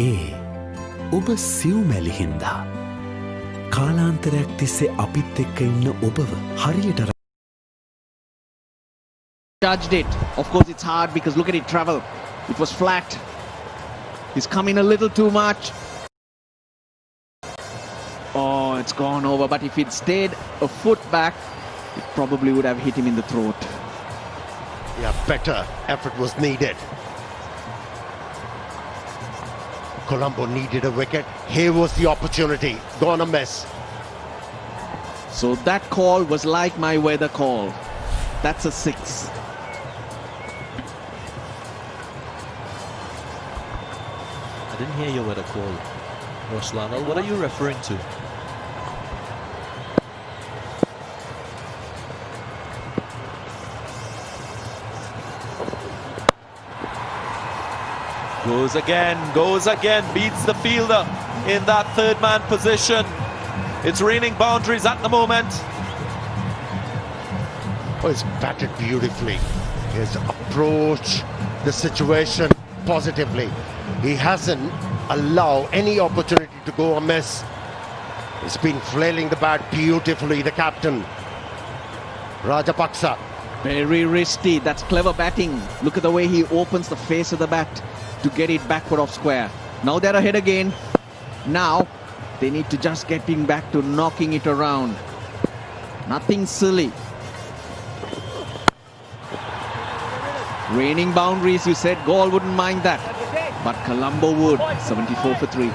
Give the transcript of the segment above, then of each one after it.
ඔබ සිව්මැලි හින්දා. කාලාන්තරයක් තිස්සේ අපිත් එක්ක ඉන්න ඔබව හරියට judged it. Of course it's hard because look at it travel. It was flat. He's come in a little too much. Oh, it's gone over, but if it stayed a foot back, it probably would have hit him in the throat. Yeah, better effort was needed. Colombo needed a wicket. Here was the opportunity. Gone a miss. So that call was like my weather call. That's a 6. I didn't hear your weather call, Roslanal. What are you referring to? Goes again, beats the fielder in that third man position. It's raining boundaries at the moment. Oh, he's batted beautifully. He's approached the situation positively. He hasn't allowed any opportunity to go amiss. He's been flailing the bat beautifully, the captain, Rajapaksa. Very risky. That's clever batting. Look at the way he opens the face of the bat to get it backward off square. Now they're ahead again. Now they need to just get him back to knocking it around. Nothing silly. Raining boundaries, you said Galle wouldn't mind that. But Colombo would. 74 for 3.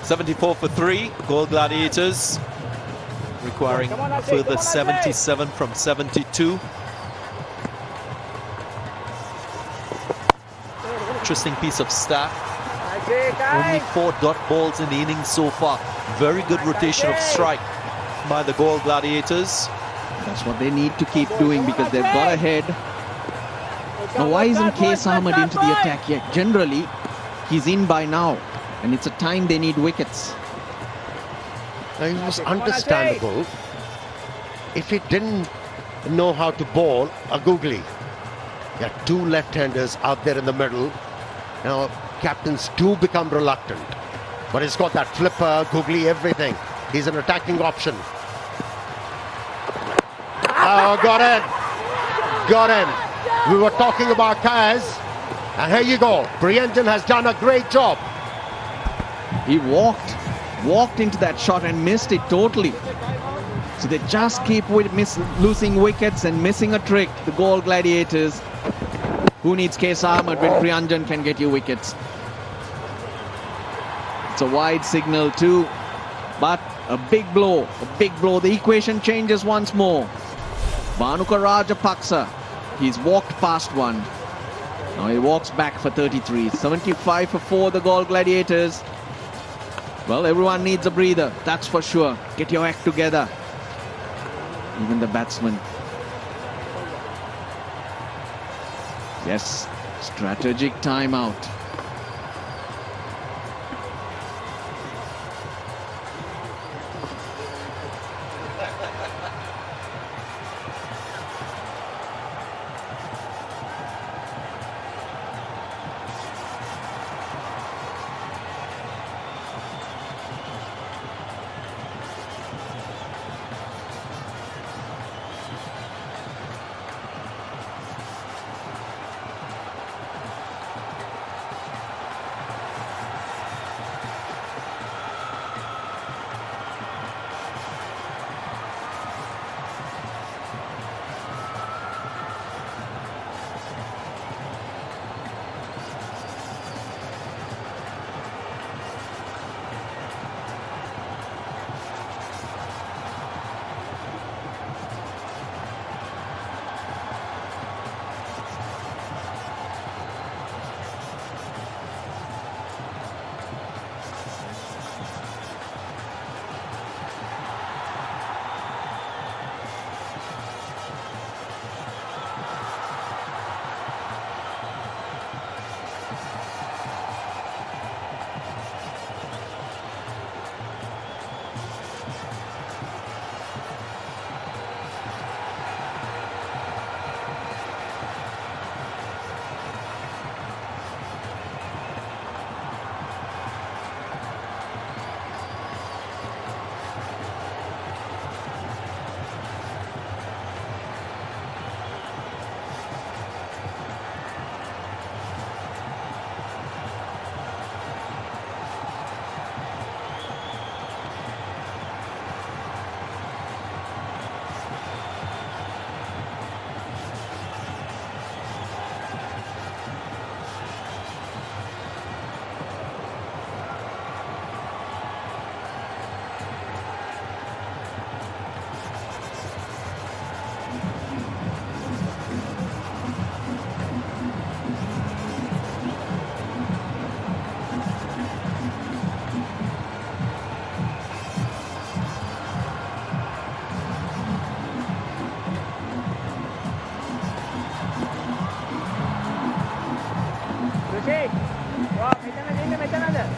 $74 for 3, Galle Gladiators, requiring a further 77 from 72. Interesting piece of stat. Only 4 dot balls in the innings so far. Very good rotation of strike by the Galle Gladiators. That's what they need to keep doing because they've got ahead. Now why isn't Case Ahmed into the attack yet? Generally, he's in by now. And it's a time they need wickets. Now, it was understandable if he didn't know how to bowl a googly. There are 2 left-handers out there in the middle. Now, captains do become reluctant. But he's got that flipper, googly, everything. He's an attacking option. Oh, got in. Got in. We were talking about Kaz. And here you go. Priyanjan has done a great job. He walked into that shot and missed it totally. So they just keep losing wickets and missing a trick, the Galle Gladiators. Who needs Case Ahmed when Priyanjan can get you wickets? It's a wide signal too, but a big blow, The equation changes once more. Bhanuka Rajapaksa, he's walked past one. Now he walks back for 33. 75 for 4, the Galle Gladiators. Well, everyone needs a breather, that's for sure. Get your act together. Even the batsman. Yes, strategic timeout.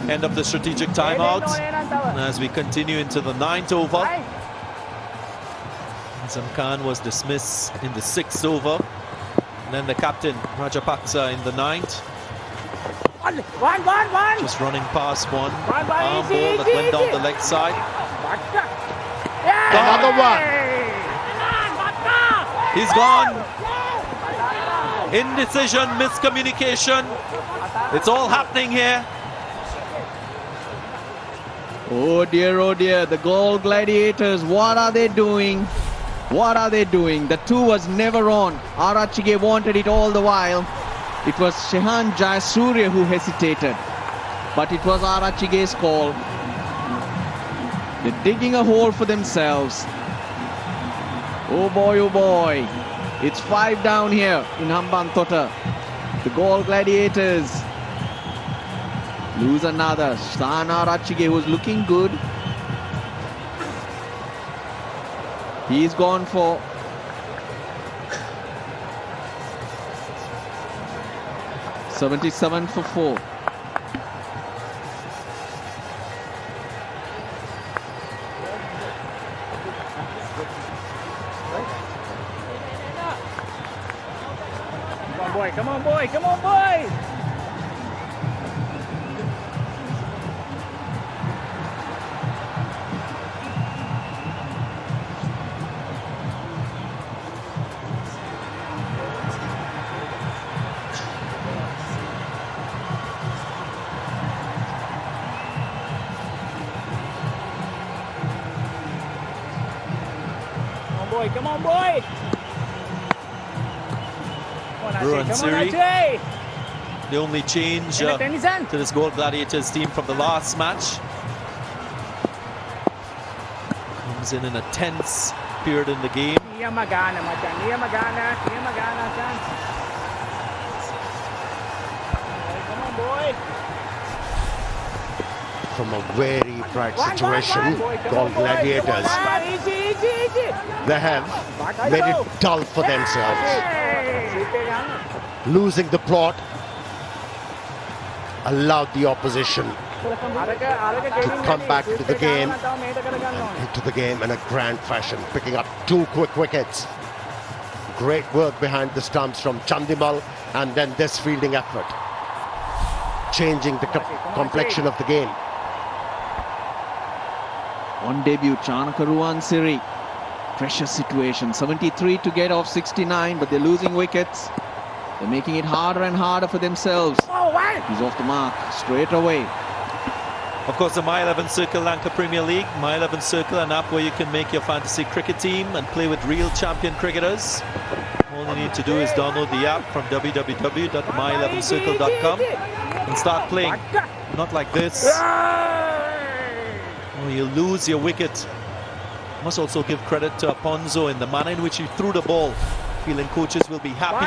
end of the strategic timeout. And as we continue into the 9th over, Azam Khan was dismissed in the 6th over. And then the captain, Rajapaksa, in the 9th. Just running past one. Arm ball that went down the leg side. Another one. He's gone. Indecision, miscommunication. It's all happening here. Oh dear, the Galle Gladiators, what are they doing? What are they doing? The 2 was never on. Arachige wanted it all the while. It was Shehan Jayasuriya who hesitated. But it was Arachige's call. They're digging a hole for themselves. Oh boy. It's 5 down here in Hambantota. The Galle Gladiators lose another. Shana Arachige, who's looking good. He's gone for .77 for 4. Come on, boy! Come on, boy! Come on, boy! Bruin Siri, the only change to this Galle Gladiators team from the last match. Comes in a tense period in the game. Come on, boy! From a very bright situation, Galle Gladiators, they have made it dull for themselves. Losing the plot allowed the opposition to come back to the game, into the game in a grand fashion, picking up 2 quick wickets. Great work behind the stumps from Chandimal, and then this fielding effort, changing the complexion of the game. On debut, Chanakaruan Siri. Pressure situation. 73 to get off 69, but they're losing wickets. They're making it harder and harder for themselves. He's off the mark straight away. Of course, the My 11 Circle Lanka Premier League. My 11 Circle, an app where you can make your fantasy cricket team and play with real champion cricketers. All you need to do is download the app from www.my11circle.com and start playing. Not like this. Oh, you lose your wicket. Must also give credit to Aponzo in the manner in which he threw the ball. Feeling coaches will be happy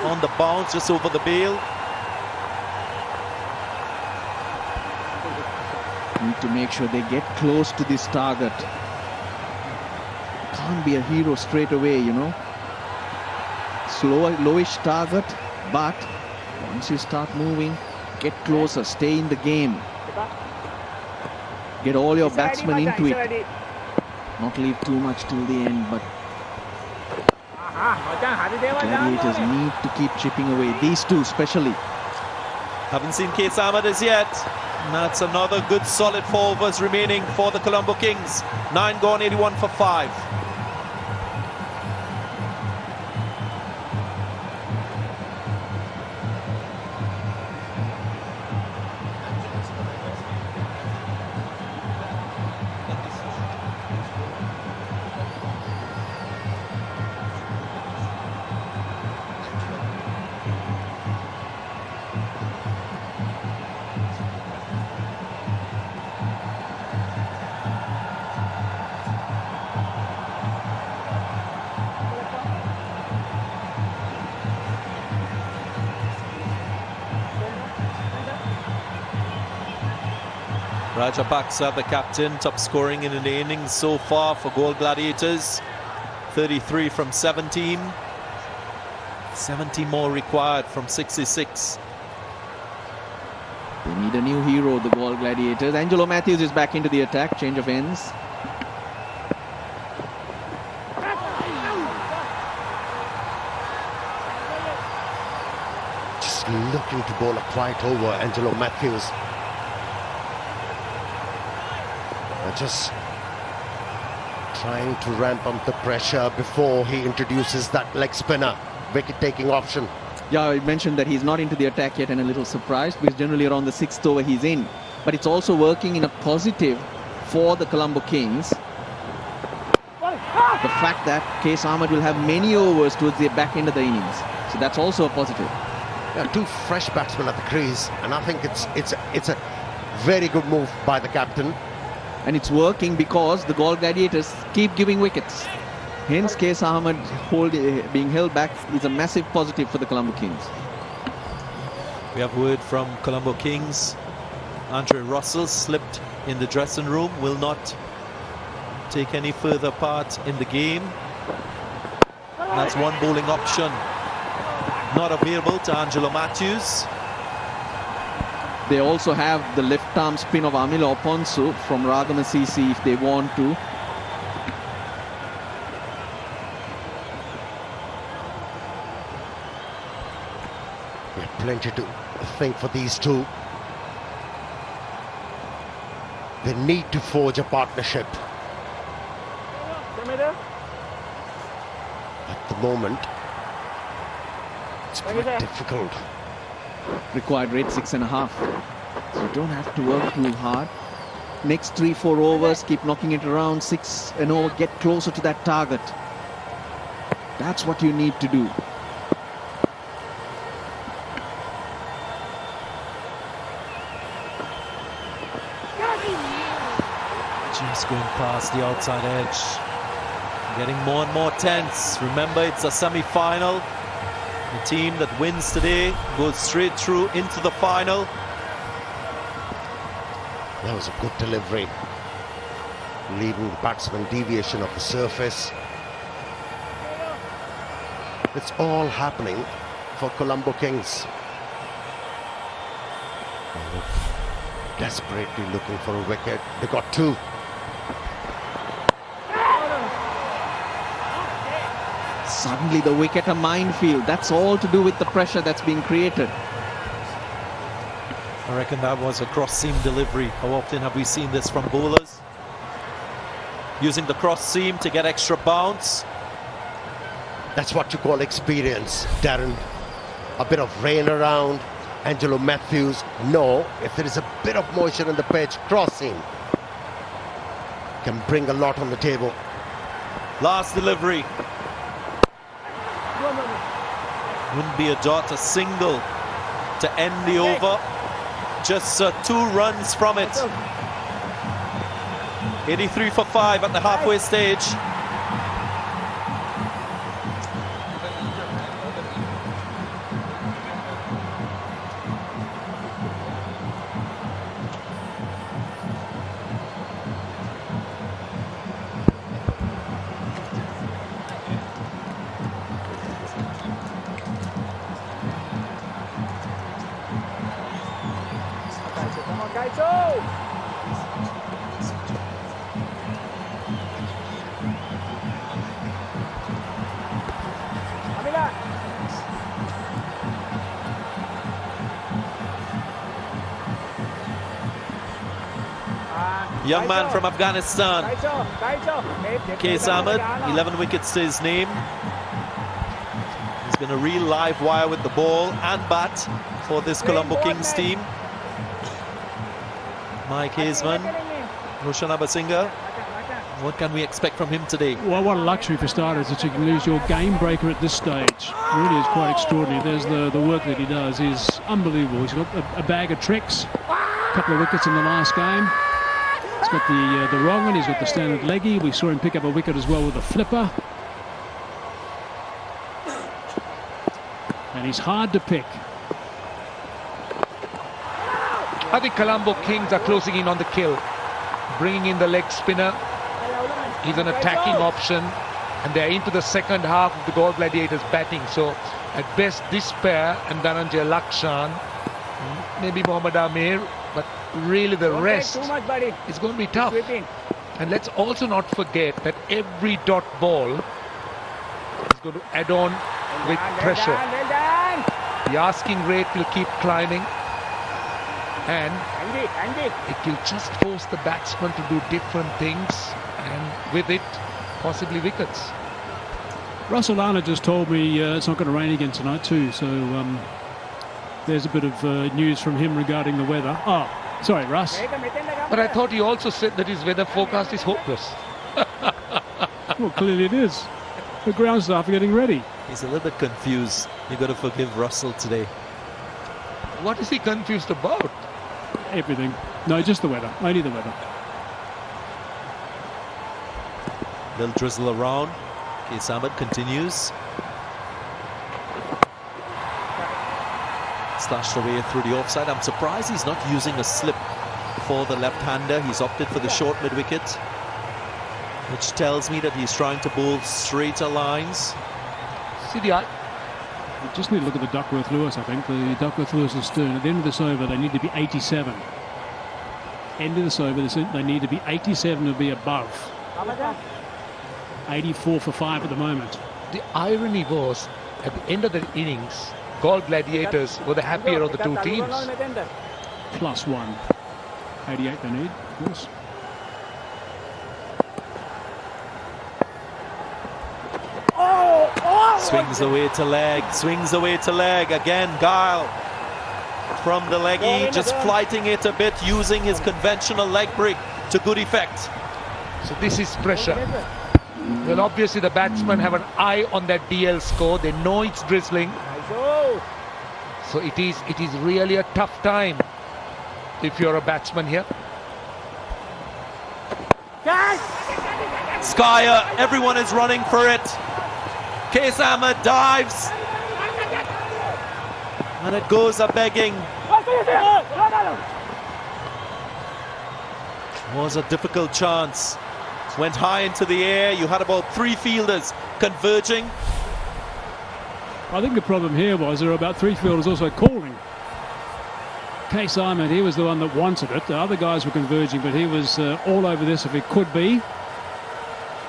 on the bounce just over the bail. Need to make sure they get close to this target. Can't be a hero straight away, you know. Slow, lowish target, but once you start moving, get closer, stay in the game. Get all your batsmen into it. Not leave too much till the end, but Gladiators need to keep chipping away. These two especially. Haven't seen K. Ahmed as yet. And that's another good solid 4 overs remaining for the Colombo Kings. 9 gone, 81 for 5. Rajapaksa, the captain, top scoring in the innings so far for Galle Gladiators. 33 from 17. 70 more required from 66. They need a new hero, the Galle Gladiators. Angelo Matthews is back into the attack. Change of ends. Just looking to bowl a quiet over, Angelo Matthews. Just trying to ramp up the pressure before he introduces that leg spinner, wicket-taking option. Yeah, I mentioned that he's not into the attack yet and a little surprised because generally around the 6th over he's in. But it's also working in a positive for the Colombo Kings. The fact that K.S. Ahmed will have many overs towards the back end of the innings. So that's also a positive. Yeah, two fresh batsmen at the crease, and I think it's a very good move by the captain. And it's working because the Galle Gladiators keep giving wickets. Hence, K.S. Ahmed being held back is a massive positive for the Colombo Kings. We have word from Colombo Kings. Andre Russell slipped in the dressing room, will not take any further part in the game. And that's one bowling option not available to Angelo Matthews. They also have the left arm spin of Amila Oponsu from Ragama CC if they want to. We have plenty to think for these two. They need to forge a partnership. At the moment, it's quite difficult. Required rate 6.5. So you don't have to work too hard. Next 3-4 overs, keep knocking it around 6 and all, get closer to that target. That's what you need to do. Just going past the outside edge, getting more and more tense. Remember, it's a semi-final. The team that wins today goes straight through into the final. That was a good delivery, leaving the batsman deviation of the surface. It's all happening for Colombo Kings. Desperately looking for a wicket. They got two. Suddenly the wicket a minefield. That's all to do with the pressure that's being created. I reckon that was a cross-seam delivery. How often have we seen this from bowlers? Using the cross-seam to get extra bounce. That's what you call experience, Darren. A bit of rain around. Angelo Matthews, no. If there is a bit of moisture in the pitch, crossing can bring a lot on the table. Last delivery. Wouldn't be a dot, a single to end the over. Just 2 runs from it. 83 for 5 at the halfway stage. Young man from Afghanistan, K.S. Ahmed, 11 wickets to his name. He's been a real live wire with the ball and bat for this Colombo Kings team. Mike Hazeman, Roshan Abasinga, what can we expect from him today? Well, what a luxury for starters that you can lose your game breaker at this stage. Really is quite extraordinary. There's the work that he does is unbelievable. He's got a bag of tricks, a couple of wickets in the last game. He's got the wrong one, he's got the standard leggy. We saw him pick up a wicket as well with a flipper. And he's hard to pick. I think Colombo Kings are closing in on the kill. Bringing in the leg spinner. He's an attacking option. And they're into the second half of the Galle Gladiators batting. So at best this pair and Dhananjay Lakshan maybe Mohammad Amir, but really the rest Too much, buddy. is going to be tough. Sweeping. And let's also not forget that every dot ball is going to add on with pressure. Well done. The asking rate will keep climbing, and Andy. it will just force the batsman to do different things, and with it, possibly wickets. Russell Lana just told me it's not going to rain again tonight too, so there's a bit of news from him regarding the weather. Oh, sorry, Russ. But I thought he also said that his weather forecast is hopeless. Well, clearly it is. The ground staff are getting ready. He's a little bit confused. You've got to forgive Russell today. What is he confused about? Everything. No, just the weather. Only the weather. Little drizzle around. Qais Ahmed continues. Slashed away through the offside. I'm surprised he's not using a slip for the left-hander. He's opted for the short mid-wicket, which tells me that he's trying to bowl straighter lines. See the We just need to look at the Duckworth-Lewis, I think. The Duckworth-Lewis and Stern. At the end of this over, they need to be 87. End of this over, they need to be 87 to be above. 84 for 5 at the moment. The irony was, at the end of the innings, Galle Gladiators were the happier of the two teams. +1. 88 they need, of course. Swings away to leg, swings away to leg. Again, Galle from the leggy, just flighting it a bit, using his conventional leg break to good effect. So this is pressure. Well, obviously the batsmen have an eye on that DL score. They know it's drizzling. So it is really a tough time if you're a batsman here. Skyer, everyone is running for it. Qais Ahmed dives. And it goes a-begging. Was a difficult chance. Went high into the air. You had about 3 fielders converging. I think the problem here was there were about 3 fielders also calling. Qais Ahmed, he was the one that wanted it. The other guys were converging, but he was all over this if it could be.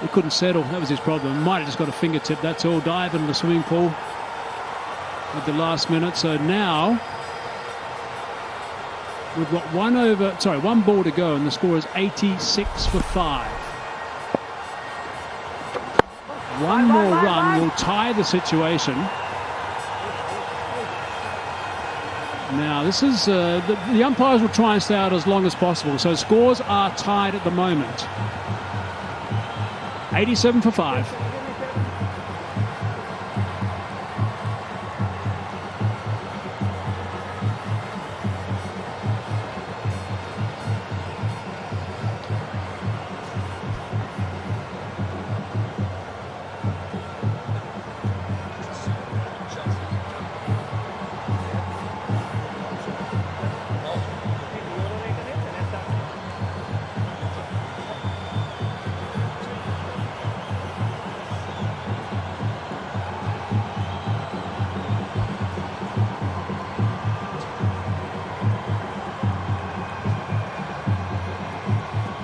He couldn't settle. That was his problem. Might have just got a fingertip. That's all. Dive in the swimming pool at the last minute. So now we've got 1 ball to go, and the score is 86 for 5. One more run will tie the situation. Now this is the umpires will try and stay out as long as possible. So scores are tied at the moment. 87 for 5.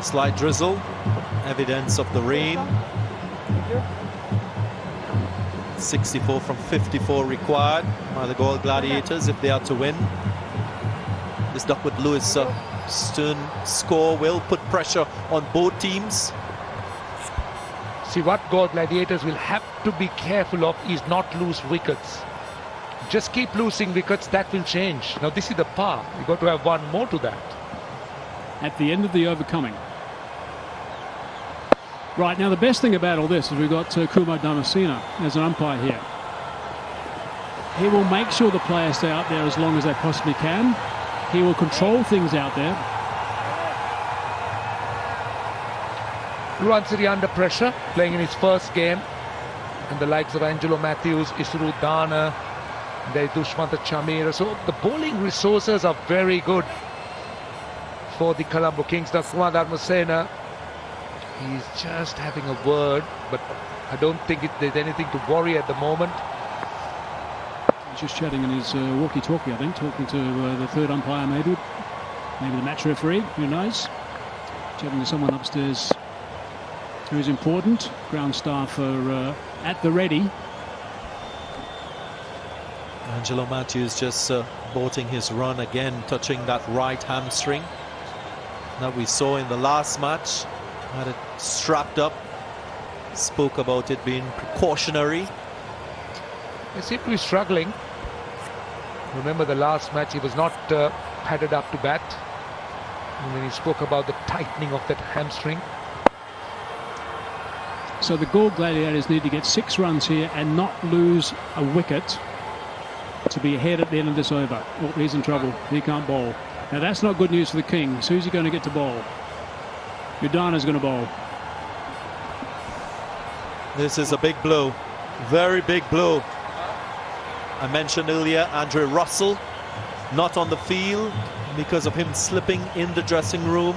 Slight drizzle, evidence of the rain. 64 from 54 required by the Galle Gladiators if they are to win. This Duckworth-Lewis Stern score will put pressure on both teams. See, what Galle Gladiators will have to be careful of is not lose wickets. Just keep losing wickets, that will change. Now this is the par. You've got to have one more to that. At the end of the over coming. Right, now the best thing about all this is we've got Kumar Damasena as an umpire here. He will make sure the players stay out there as long as they possibly can. He will control things out there. Ruansiri under pressure, playing in his first game. And the likes of Angelo Matthews, Isuru Dana, there's Dushmantha Chamira. So the bowling resources are very good for the Colombo Kings. Now Kumar Damasena, he's just having a word, but I don't think there's anything to worry at the moment. He's just chatting in his walkie-talkie, I think, talking to the third umpire, maybe the match referee, who knows. Chatting to someone upstairs who is important. Ground staff are at the ready. Angelo Matthews just boating his run again, touching that right hamstring that we saw in the last match. Had it strapped up. Spoke about it being precautionary. They seem to be struggling. Remember the last match, he was not padded up to bat. And when he spoke about the tightening of that hamstring. So the Galle Gladiators need to get 6 runs here and not lose a wicket to be ahead at the end of this over. Oh, he's in trouble. He can't bowl. Now that's not good news for the Kings. Who's he going to get to bowl? Udana's going to bowl. This is a big blow. Very big blow. I mentioned earlier Andre Russell not on the field because of him slipping in the dressing room.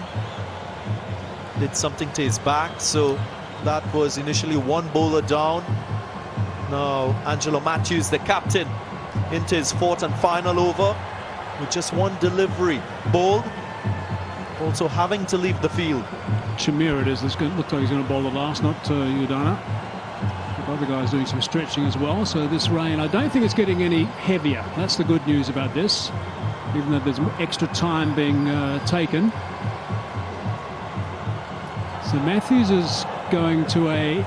Did something to his back, so that was initially one bowler down. Now Angelo Matthews, the captain, into his 4th and final over with just one delivery. Bowled, also having to leave the field. Shamir it is. Looks like he's going to bowl the last, not Udana. The other guy's doing some stretching as well. So this rain, I don't think it's getting any heavier. That's the good news about this, even though there's extra time being taken. So Matthews is going to a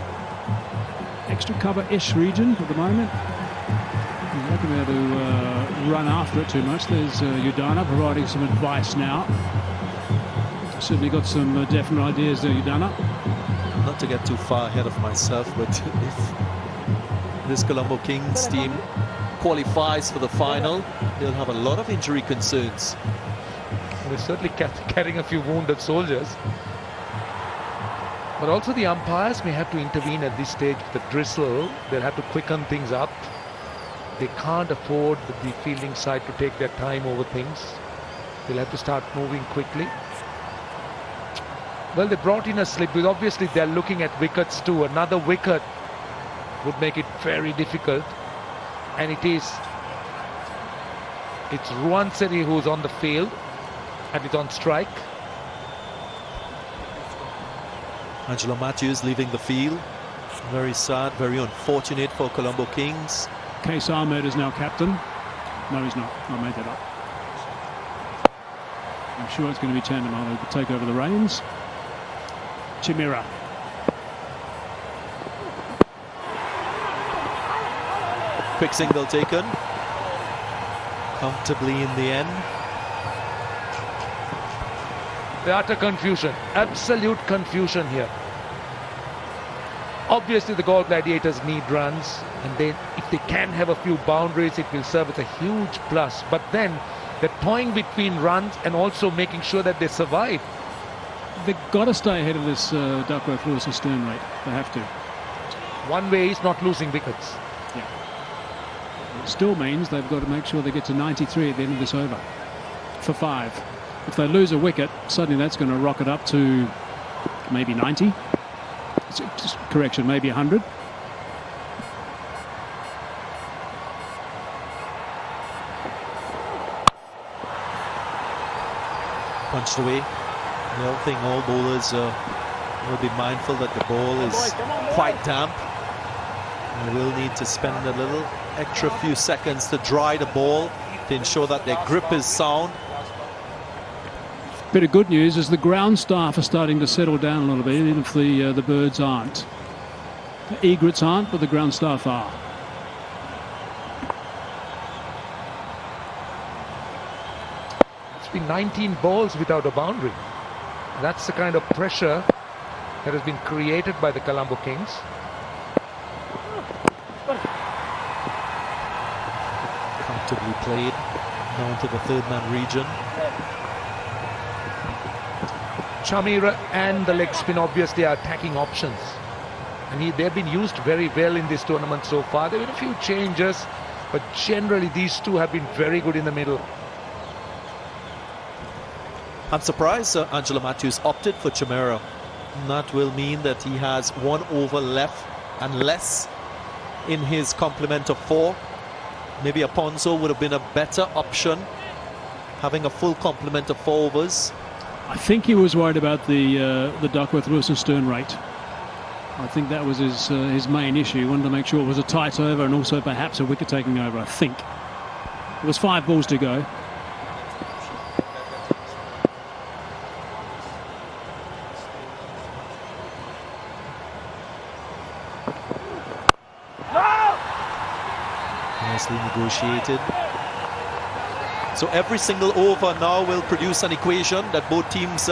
extra cover-ish region at the moment. He's not going to be able to run after it too much. There's Udana providing some advice now. Certainly got some definite ideas there, Udana. Not to get too far ahead of myself, but if this Colombo Kings team qualifies for the final, they'll have a lot of injury concerns. They're certainly carrying a few wounded soldiers. But also the umpires may have to intervene at this stage with the drizzle. They'll have to quicken things up. They can't afford the fielding side to take their time over things. They'll have to start moving quickly. Well, they brought in a slip, because obviously they're looking at wickets too. Another wicket would make it very difficult. And it's Ruanseri who's on the field and it's on strike. Angelo Matthews leaving the field. Very sad, very unfortunate for Colombo Kings. Case Ahmed is now captain. No, he's not. I made that up. I'm sure it's going to be Chandamala who will take over the reins. Chimera. Quick single taken. Comfortably in the end. The utter confusion, absolute confusion here. Obviously the Galle Gladiators need runs, and if they can have a few boundaries, it will serve as a huge plus. But then they're toying between runs and also making sure that they survive. They've got to stay ahead of this Duckworth Lewis and Stern rate. They have to. One way is not losing wickets. Yeah. It still means they've got to make sure they get to 93 at the end of this over for 5. If they lose a wicket, suddenly that's going to rocket up to maybe 90. Just correction, maybe 100. Punched away. The other thing, all bowlers will be mindful that the ball is quite damp. And will need to spend a little extra few seconds to dry the ball to ensure that their grip is sound. Bit of good news is the ground staff are starting to settle down a little bit, even if the birds aren't. The egrets aren't, but the ground staff are. It's been 19 balls without a boundary. That's the kind of pressure that has been created by the Colombo Kings. Comfortably played down to the 3rd man region. Chamira and the leg spin obviously are attacking options, and they've been used very well in this tournament so far. There have been a few changes, but generally these two have been very good in the middle. I'm surprised Angelo Matthews opted for Chimera. That will mean that he has 1 over left and less in his complement of 4. Maybe Aponso would have been a better option, having a full complement of 4 overs. I think he was worried about the Duckworth, Lewis and Stern rate. I think that was his main issue. He wanted to make sure it was a tight over and also perhaps a wicket taking over, I think. It was 5 balls to go. Nicely negotiated. So every single over now will produce an equation that both teams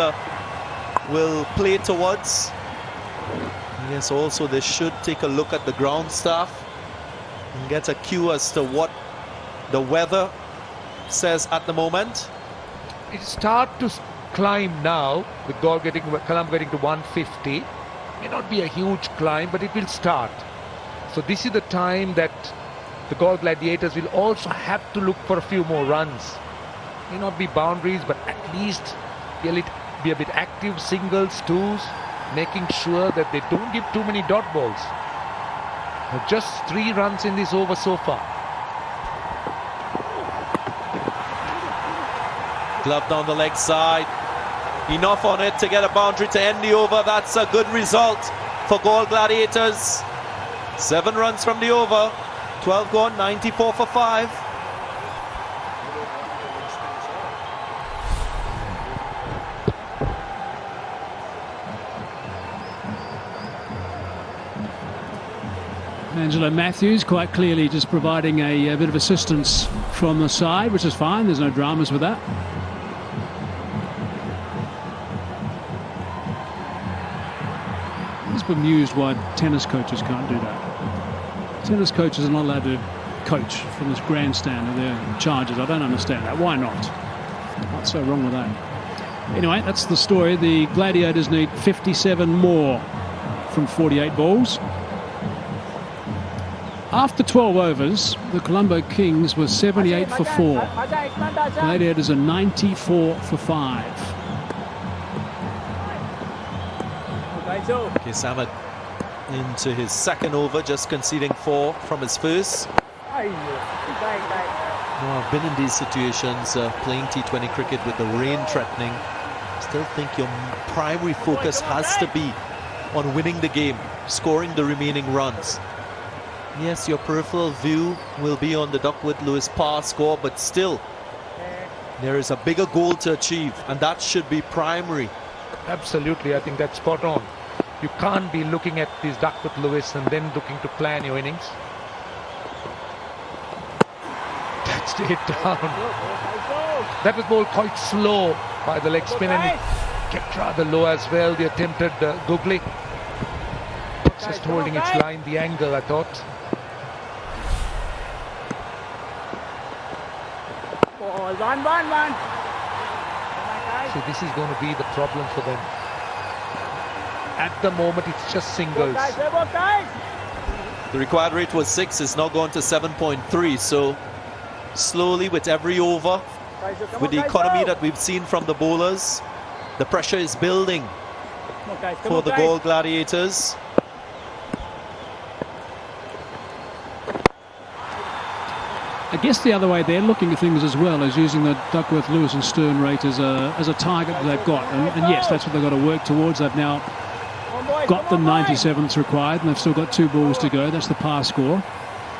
will play towards. Yes, also they should take a look at the ground staff and get a cue as to what the weather says at the moment. It start to climb now, with Colombo getting to 150. May not be a huge climb, but it will start. So this is the time that the Galle Gladiators will also have to look for a few more runs. May not be boundaries, but at least be a bit active, singles, twos, making sure that they don't give too many dot balls. Just 3 runs in this over so far. Glove down the leg side. Enough on it to get a boundary to end the over. That's a good result for Galle Gladiators. 7 runs from the over. 12 gone, 94 for 5. Angelo Matthews quite clearly just providing a bit of assistance from the side, which is fine. There's no dramas with that. I was bemused why tennis coaches can't do that. Tennis coaches are not allowed to coach from this grandstand of their charges. I don't understand that. Why not? What's so wrong with that? Anyway, that's the story. The Gladiators need 57 more from 48 balls. After 12 overs, the Colombo Kings were 78 for 4. Gladiators are 94 for 5. Case Ahmed into his second over, just conceding 4 from his first. I've been in these situations playing T20 cricket with the rain threatening. Still think your primary focus has to be on winning the game, scoring the remaining runs. Yes, your peripheral view will be on the Duckworth-Lewis par score, but still, there is a bigger goal to achieve, and that should be primary. Absolutely, I think that's spot on. You can't be looking at this Duckworth-Lewis and then looking to plan your innings. Touched it down. That was bowled quite slow by the leg spin, and it kept rather low as well. The attempted googly. Just holding its line, the angle, I thought. Run. So this is going to be the problem for them. At the moment, it's just singles. The required rate was 6, it's now gone to 7.3. So slowly with every over, with the economy that we've seen from the bowlers, the pressure is building for the Galle Gladiators. I guess the other way they're looking at things as well as using the Duckworth, Lewis and Stern rate as a target that they've got. And yes, that's what they've got to work towards. They've now got the 97th required, and they've still got 2 balls to go. That's the par score.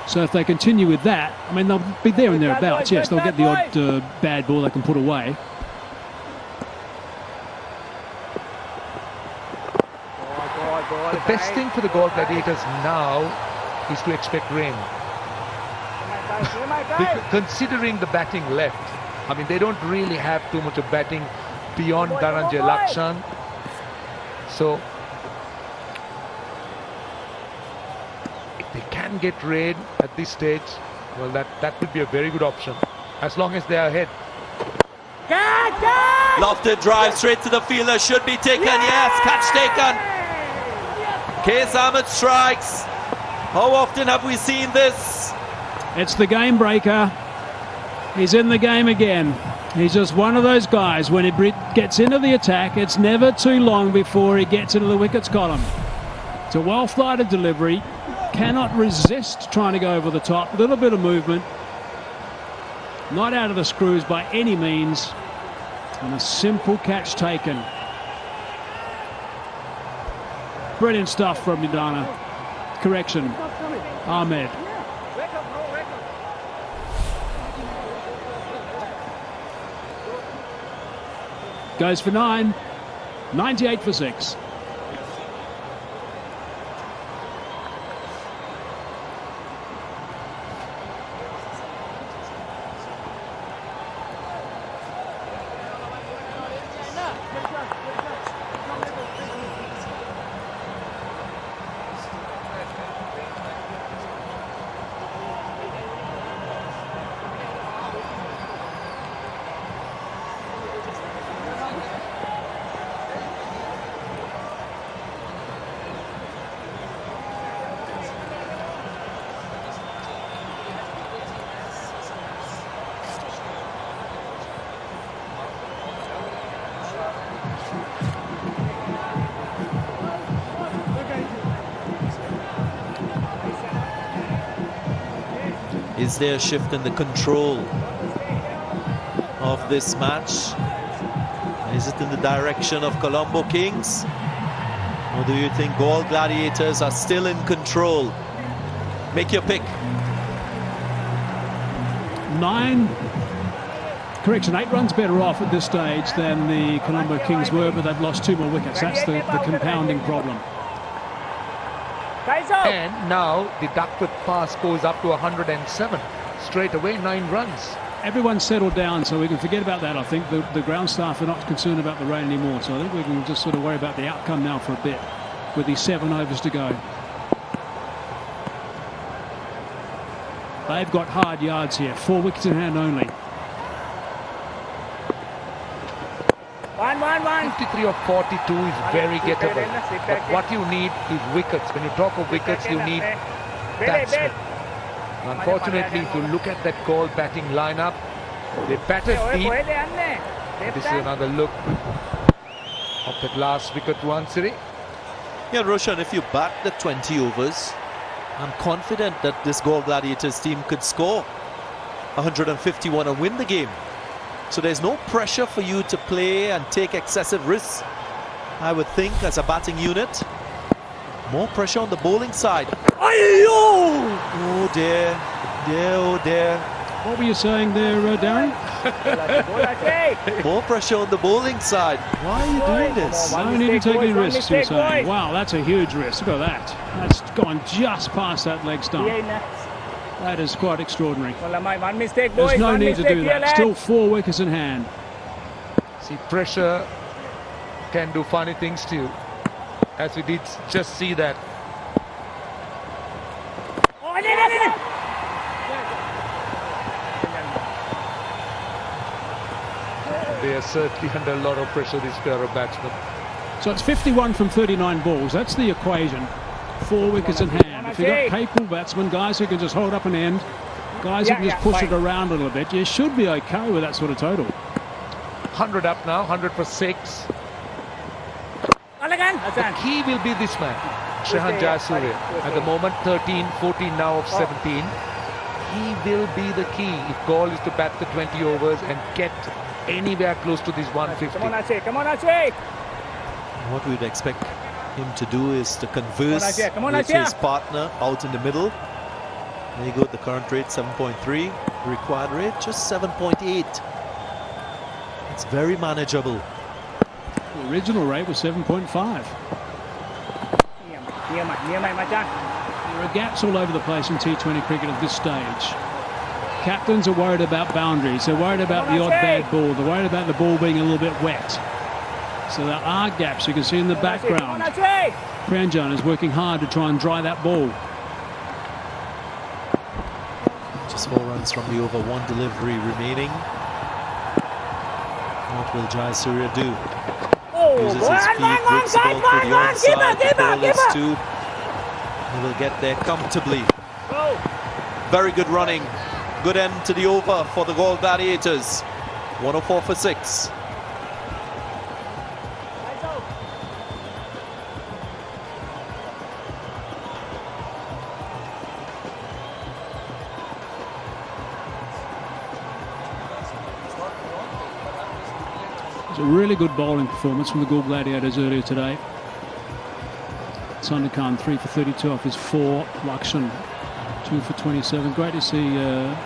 So if they continue with that, I mean, they'll be there and thereabouts. Yes, they'll get the odd bad ball they can put away. The best thing for the Galle Gladiators now is to expect rain. Considering the batting left, I mean, they don't really have too much of batting beyond Dhananjay Lakshan. So if they can get rain at this stage, well, that would be a very good option, as long as they are ahead. Lofted drive straight to the fielder, should be taken. Yes, catch taken. Case Ahmed strikes. How often have we seen this? It's the game breaker. He's in the game again. He's just one of those guys. When he gets into the attack, it's never too long before he gets into the wickets column. It's a well-flighted delivery. Cannot resist trying to go over the top. A little bit of movement. Not out of the screws by any means. And a simple catch taken. Brilliant stuff from Midana. Correction, Ahmed. Goes for 9. 98 for 6. Is there a shift in the control of this match? Is it in the direction of Colombo Kings? Or do you think Galle Gladiators are still in control? Make your pick. 8 runs better off at this stage than the Colombo Kings were, but they've lost 2 more wickets. That's the compounding problem. And now the Duckworth pass goes up to 107. Straight away, 9 runs. Everyone's settled down, so we can forget about that. I think the ground staff are not concerned about the rain anymore, so I think we can just sort of worry about the outcome now for a bit with these 7 overs to go. They've got hard yards here. 4 wickets in hand only. 53 or 42 is very gettable. But what you need is wickets. When you talk of wickets, you need batsmen. Unfortunately, if you look at that Galle batting lineup, they batted deep. This is another look of that last wicket to Ansari. Yeah, Roshan, if you bat the 20 overs, I'm confident that this Galle Gladiators team could score 151 and win the game. So there's no pressure for you to play and take excessive risks, I would think, as a batting unit. More pressure on the bowling side. Oh dear, oh dear. What were you saying there, Darren? More pressure on the bowling side. Why are you doing this? No need to take any risks, you're saying. Wow, that's a huge risk. Look at that. That's gone just past that leg stump. That is quite extraordinary. There's no need to do that. Still 4 wickets in hand. See, pressure can do funny things to you, as we did just see that. They are certainly under a lot of pressure, these pair of batsmen. So it's 51 from 39 balls. That's the equation. 4 wickets in hand. If you've got capable batsmen, guys who can just hold up an end, guys who can just push it around a little bit, you should be okay with that sort of total. 100 up now, 100 for 6. The key will be this man, Shehan Jayasuriya. At the moment, 13, 14 now of 17. He will be the key if Galle is to bat the 20 overs and get anywhere close to this 150. Come on, Ajay. What we'd expect him to do is to converse with his partner out in the middle. There you go, the current rate 7.3, required rate just 7.8. It's very manageable. The original rate was 7.5. There are gaps all over the place in T20 cricket at this stage. Captains are worried about boundaries, they're worried about the odd bad ball, they're worried about the ball being a little bit wet. So there are gaps you can see in the background. Pranjan is working hard to try and dry that ball. Just 4 runs from the over, 1 delivery remaining. What will Jayasuriya do? Uses his feet, breaks the ball to the onside, the ball is 2. He will get there comfortably. Very good running. Good end to the over for the Galle Gladiators. 104 for 6. a really good bowling performance from the Galle Gladiators earlier today. Sandakan 3 for 32 off his 4. Lakshan 2 for 27. Great to see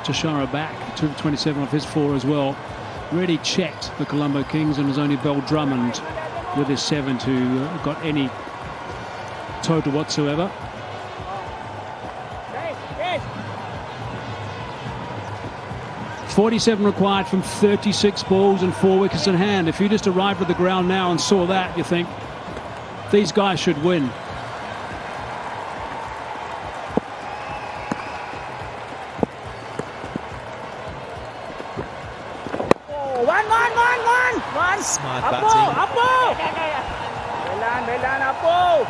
Tashara back 2 for 27 off his 4 as well. Really checked the Colombo Kings, and it was only Bell Drummond with his 7 to got any total whatsoever. Yes. 47 required from 36 balls and 4 wickets in hand. If you just arrived at the ground now and saw that, you think these guys should win. One. Smart Apo. Belan, Apo.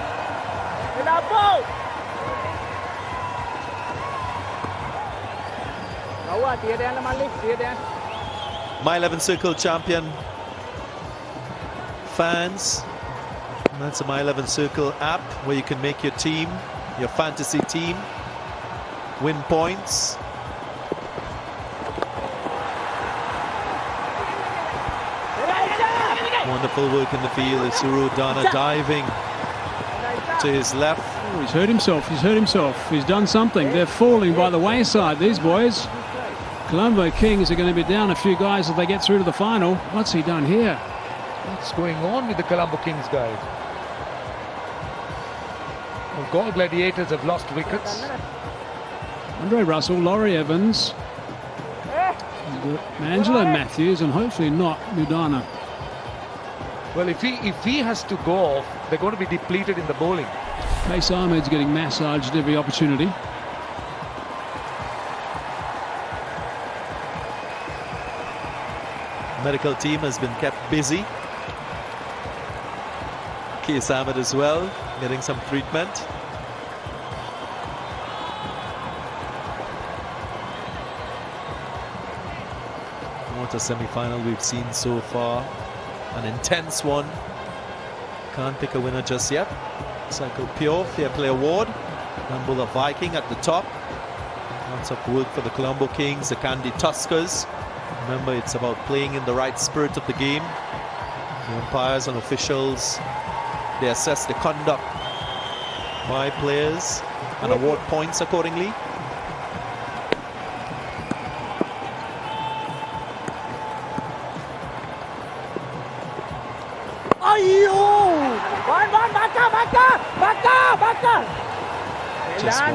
Bawa, dia dia Malik, dia. My 11 Circle champion fans. And that's a My 11 Circle app where you can make your team, your fantasy team, win points. Wonderful work in the field. It's Surudana diving to his left. Oh, he's hurt himself. He's done something. They're falling by the wayside, these boys. Colombo Kings are going to be down a few guys if they get through to the final. What's he done here? What's going on with the Colombo Kings, guys? Well, Galle Gladiators have lost wickets. Andre Russell, Laurie Evans, Angelo Matthews, and hopefully not Ludana. Well, if he has to go off, they're going to be depleted in the bowling. Case Ahmed's getting massaged at every opportunity. Medical team has been kept busy. Case Ahmed as well, getting some treatment. What a semi-final we've seen so far. An intense one. Can't pick a winner just yet. Cycle Pure Fair Play Award. Nambola Viking at the top. Lots of work for the Colombo Kings, the Candy Tuskers. Remember, it's about playing in the right spirit of the game. The umpires and officials, they assess the conduct by players and award points accordingly.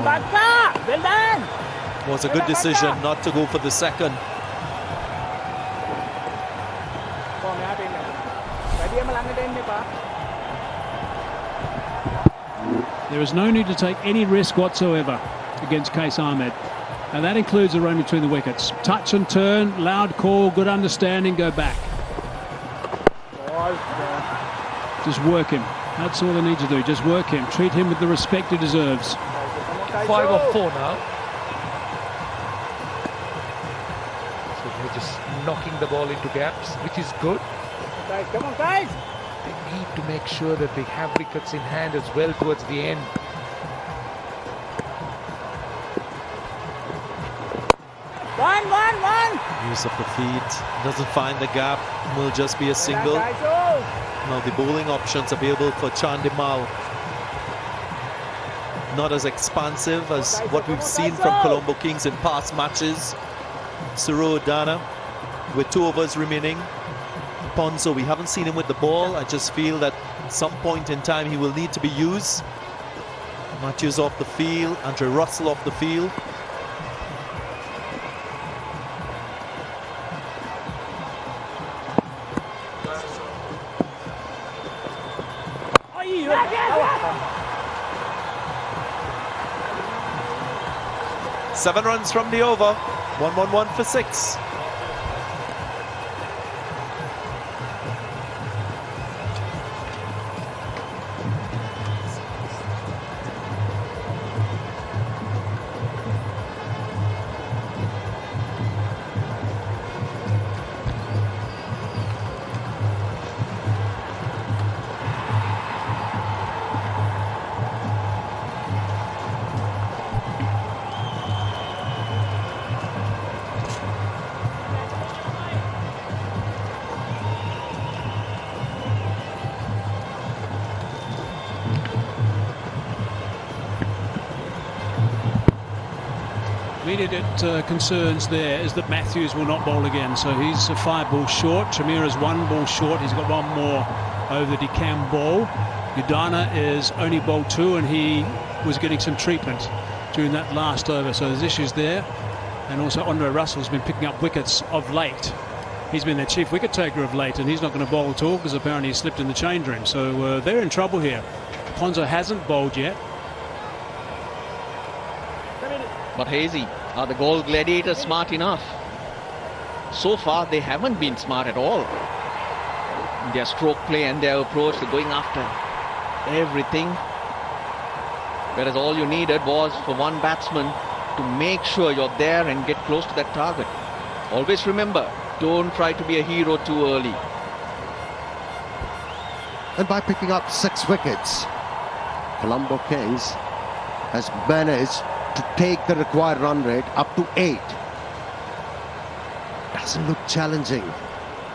Baka. Well done. It was a good decision not to go for the second. There is no need to take any risk whatsoever against Case Ahmed. And that includes a run between the wickets. Touch and turn, loud call, good understanding, go back. Just work him. That's all they need to do. Just work him. Treat him with the respect he deserves. 5 or 4 now. So they're just knocking the ball into gaps, which is good. Guys, come on, guys. They need to make sure that they have wickets in hand as well towards the end. One. Use of the feet. Doesn't find the gap. Will just be a single. Now the bowling options available for Chandimal. Not as expansive as what we've seen from Colombo Kings in past matches. Surudana with 2 overs remaining. Ponzo, we haven't seen him with the ball. I just feel that at some point in time he will need to be used. Matthews off the field. Andre Russell off the field. Seven runs from the over. 1-1-1 for 6. Immediate concerns there is that Matthews will not bowl again, so he's 5 balls short. Chamira's 1 ball short. He's got 1 more over that he can bowl. Udana is only bowled 2, and he was getting some treatment during that last over, so there's issues there. And also Andre Russell's been picking up wickets of late. He's been their chief wicket taker of late, and he's not going to bowl at all because apparently he slipped in the change room. So they're in trouble here. Ponzo hasn't bowled yet. But Hazy, are the Galle Gladiators smart enough? So far, they haven't been smart at all. Their stroke play and their approach, they're going after everything. Whereas all you needed was for one batsman to make sure you're there and get close to that target. Always remember, don't try to be a hero too early. And by picking up 6 wickets, Colombo Kings has managed to take the required run rate up to 8. Doesn't look challenging,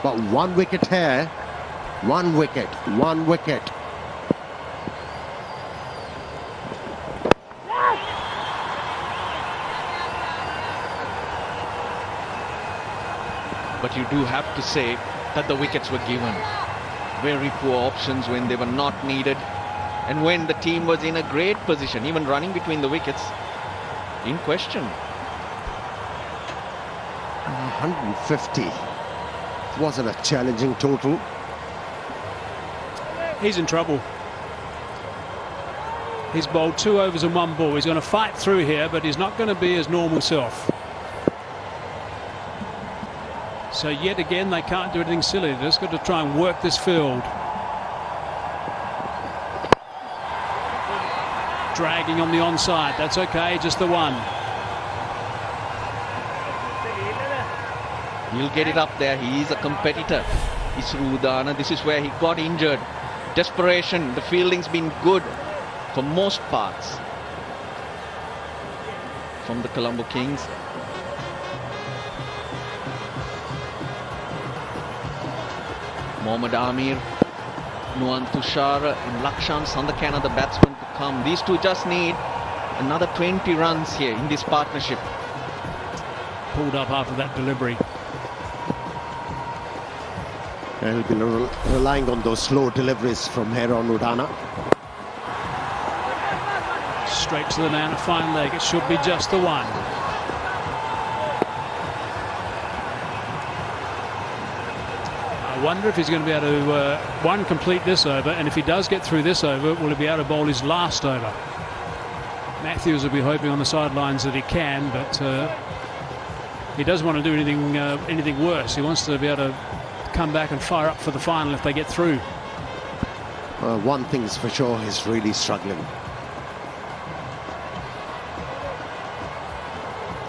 but 1 wicket here, 1 wicket, 1 wicket. But you do have to say that the wickets were given. Very poor options when they were not needed. And when the team was in a great position, even running between the wickets, in question. 150. Wasn't a challenging total. He's in trouble. He's bowled 2 overs and 1 ball. He's going to fight through here, but he's not going to be his normal self. So yet again, they can't do anything silly. They've just got to try and work this field. Dragging on the onside. That's okay, just the 1. He'll get it up there. He is a competitor. Udana. This is where he got injured. Desperation. The fielding's been good for most parts from the Colombo Kings. Mohammad Amir, Nuan Tushar and Lakshan Sandakan are the batsmen to come. These two just need another 20 runs here in this partnership. Pulled up after that delivery. He'll be relying on those slow deliveries from here on Udana. Straight to the man, a fine leg. It should be just the 1. I wonder if he's going to be able to, complete this over, and if he does get through this over, will he be able to bowl his last over? Matthews will be hoping on the sidelines that he can, but he doesn't want to do anything worse. He wants to be able to come back and fire up for the final if they get through. One thing's for sure, he's really struggling.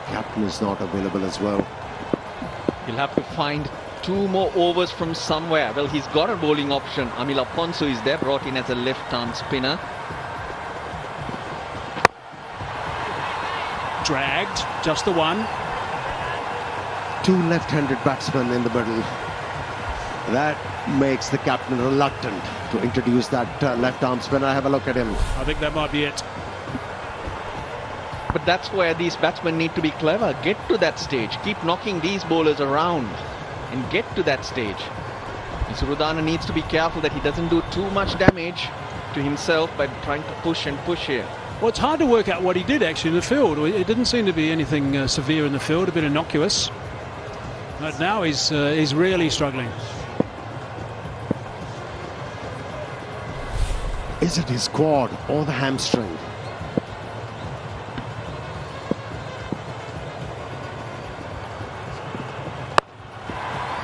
Captain is not available as well. He'll have to find 2 more overs from somewhere. Well, he's got a bowling option. Amil Aponso is there, brought in as a left-arm spinner. Dragged, just the 1. 2 left-handed batsmen in the middle. That makes the captain reluctant to introduce that left-arm spinner. Have a look at him. I think that might be it. But that's where these batsmen need to be clever. Get to that stage. Keep knocking these bowlers around and get to that stage. Udana needs to be careful that he doesn't do too much damage to himself by trying to push and push here. Well, it's hard to work out what he did actually in the field. It didn't seem to be anything severe in the field, a bit innocuous. But now he's really struggling. Is it his quad or the hamstring?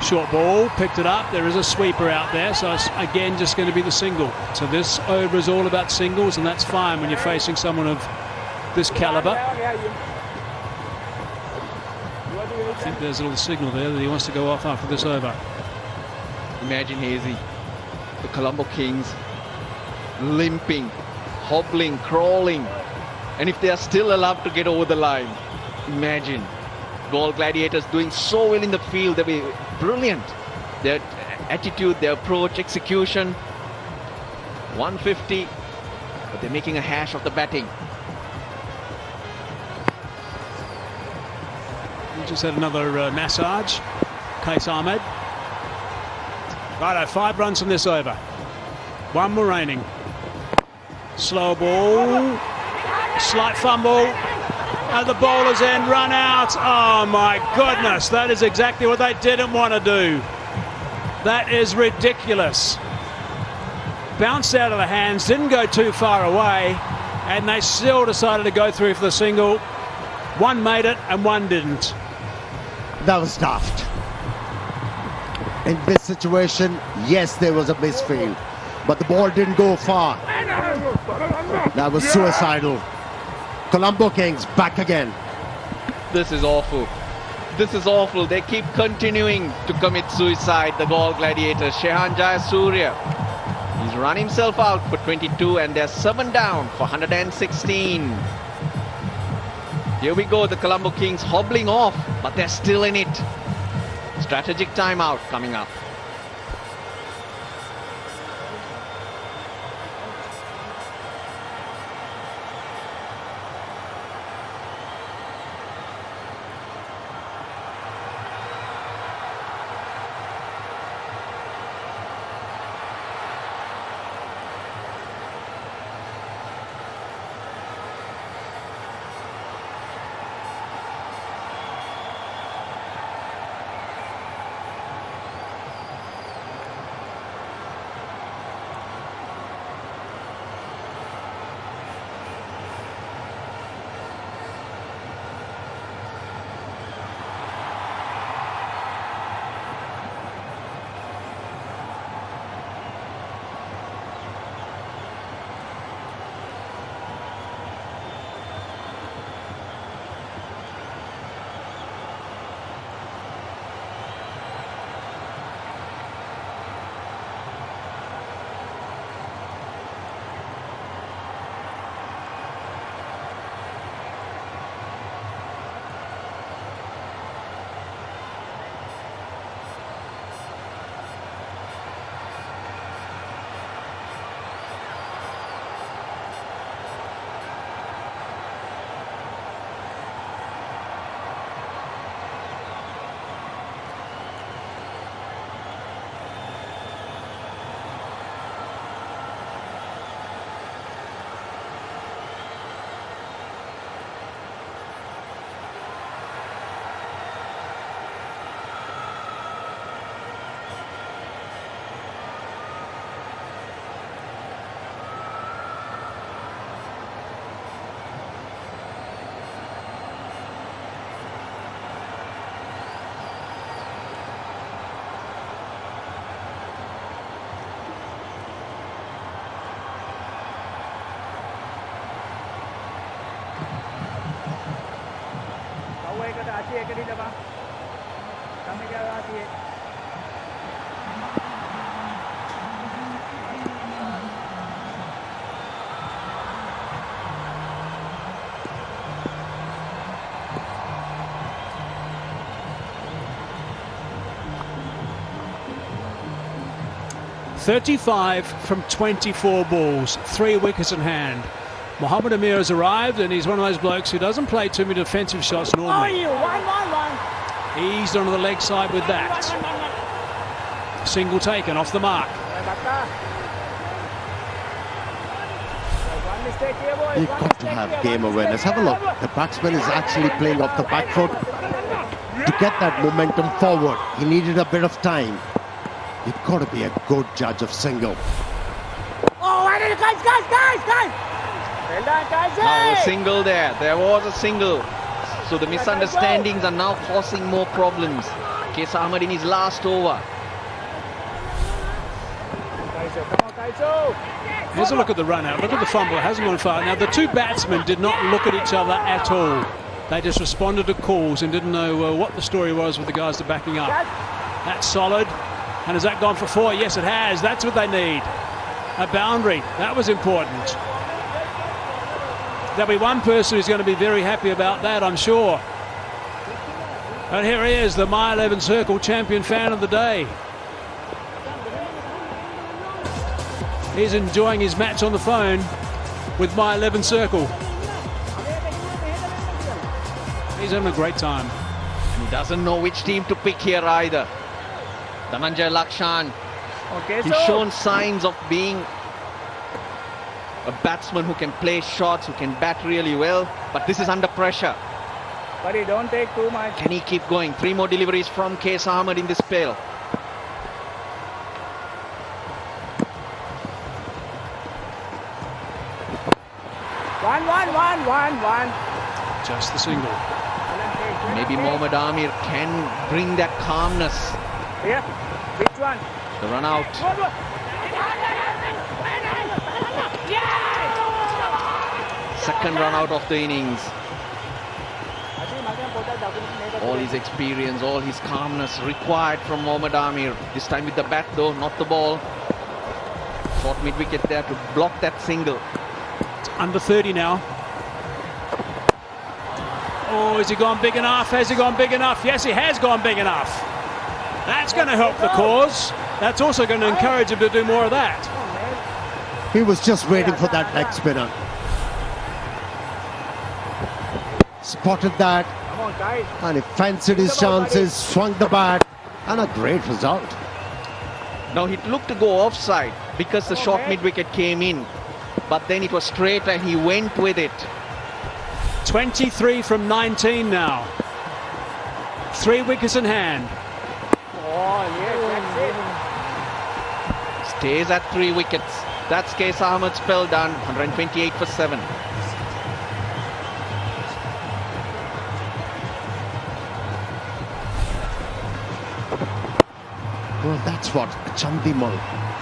Short ball, picked it up. There is a sweeper out there, so it's again just going to be the single. So this over is all about singles, and that's fine when you're facing someone of this caliber. I think there's a little signal there that he wants to go off after this over. Imagine, Hazy, the Colombo Kings limping, hobbling, crawling, and if they are still allowed to get over the line, imagine. Galle Gladiators doing so well in the field. They were brilliant. Their attitude, their approach, execution. 150, but they're making a hash of the batting. He just had another massage. Case Ahmed. Righto, 5 runs from this over. 1 remaining. Slow ball. Slight fumble. And the bowler's end run out. Oh my goodness, that is exactly what they didn't want to do. That is ridiculous. Bounced out of the hands, didn't go too far away, and they still decided to go through for the single. 1 made it and 1 didn't. That was daft. In this situation, yes, there was a misfield, but the ball didn't go far. That was suicidal. Colombo Kings back again. This is awful. This is awful. They keep continuing to commit suicide, the Galle Gladiators. Shehan Jayasuriya, he's run himself out for 22 and they're 7 down for 116. Here we go, the Colombo Kings hobbling off, but they're still in it. Strategic timeout coming up. ke di depan. Kami ke arah sini. 35 from 24 balls, 3 wickets in hand. Mohammed Amir has arrived, and he's one of those blokes who doesn't play too many defensive shots normally. Eased onto the leg side with that. Single taken off the mark. You've got to have game awareness. Have a look. The batsman is actually playing off the back foot to get that momentum forward. He needed a bit of time. You've got to be a good judge of single. Oh, guys! Well done, guys! Now a single there. There was a single. So the misunderstandings are now causing more problems. Case Ahmed in his last over. Here's a look at the run out. Look at the fumble. It hasn't gone far. Now, the two batsmen did not look at each other at all. They just responded to calls and didn't know what the story was with the guys that are backing up. That's solid. And has that gone for 4? Yes, it has. That's what they need. A boundary. That was important. There'll be one person who's going to be very happy about that, I'm sure. And here he is, the My 11 Circle champion fan of the day. He's enjoying his match on the phone with My 11 Circle. He's having a great time. He doesn't know which team to pick here either. Dhananjay Lakshan. Okay, He's shown signs of being a batsman who can play shots, who can bat really well, but this is under pressure. Buddy, don't take too much. Can he keep going? 3 more deliveries from Qais Ahmed in this spell. One. Just the single. Maybe Mohammad Amir can bring that calmness. Here, which one? The run out. Second run out of the innings. All his experience, all his calmness required from Mohammad Amir. This time with the bat though, not the ball. Short mid-wicket there to block that single. It's under 30 now. Oh, has he gone big enough? Has he gone big enough? Yes, he has gone big enough. That's going to help the cause. That's also going to encourage him to do more of that. He was just waiting for that leg spinner. Spotted that, Come on, guys. and he fancied his chances, swung the bat, and a great result. Now he looked to go offside because the short mid-wicket came in. But then it was straight and he went with it. 23 from 19 now. 3 wickets in hand. Oh, yes, that's it. Stays at 3 wickets. That's Qais Ahmed's spell done. 128 for 7. Well, that's what Chandimal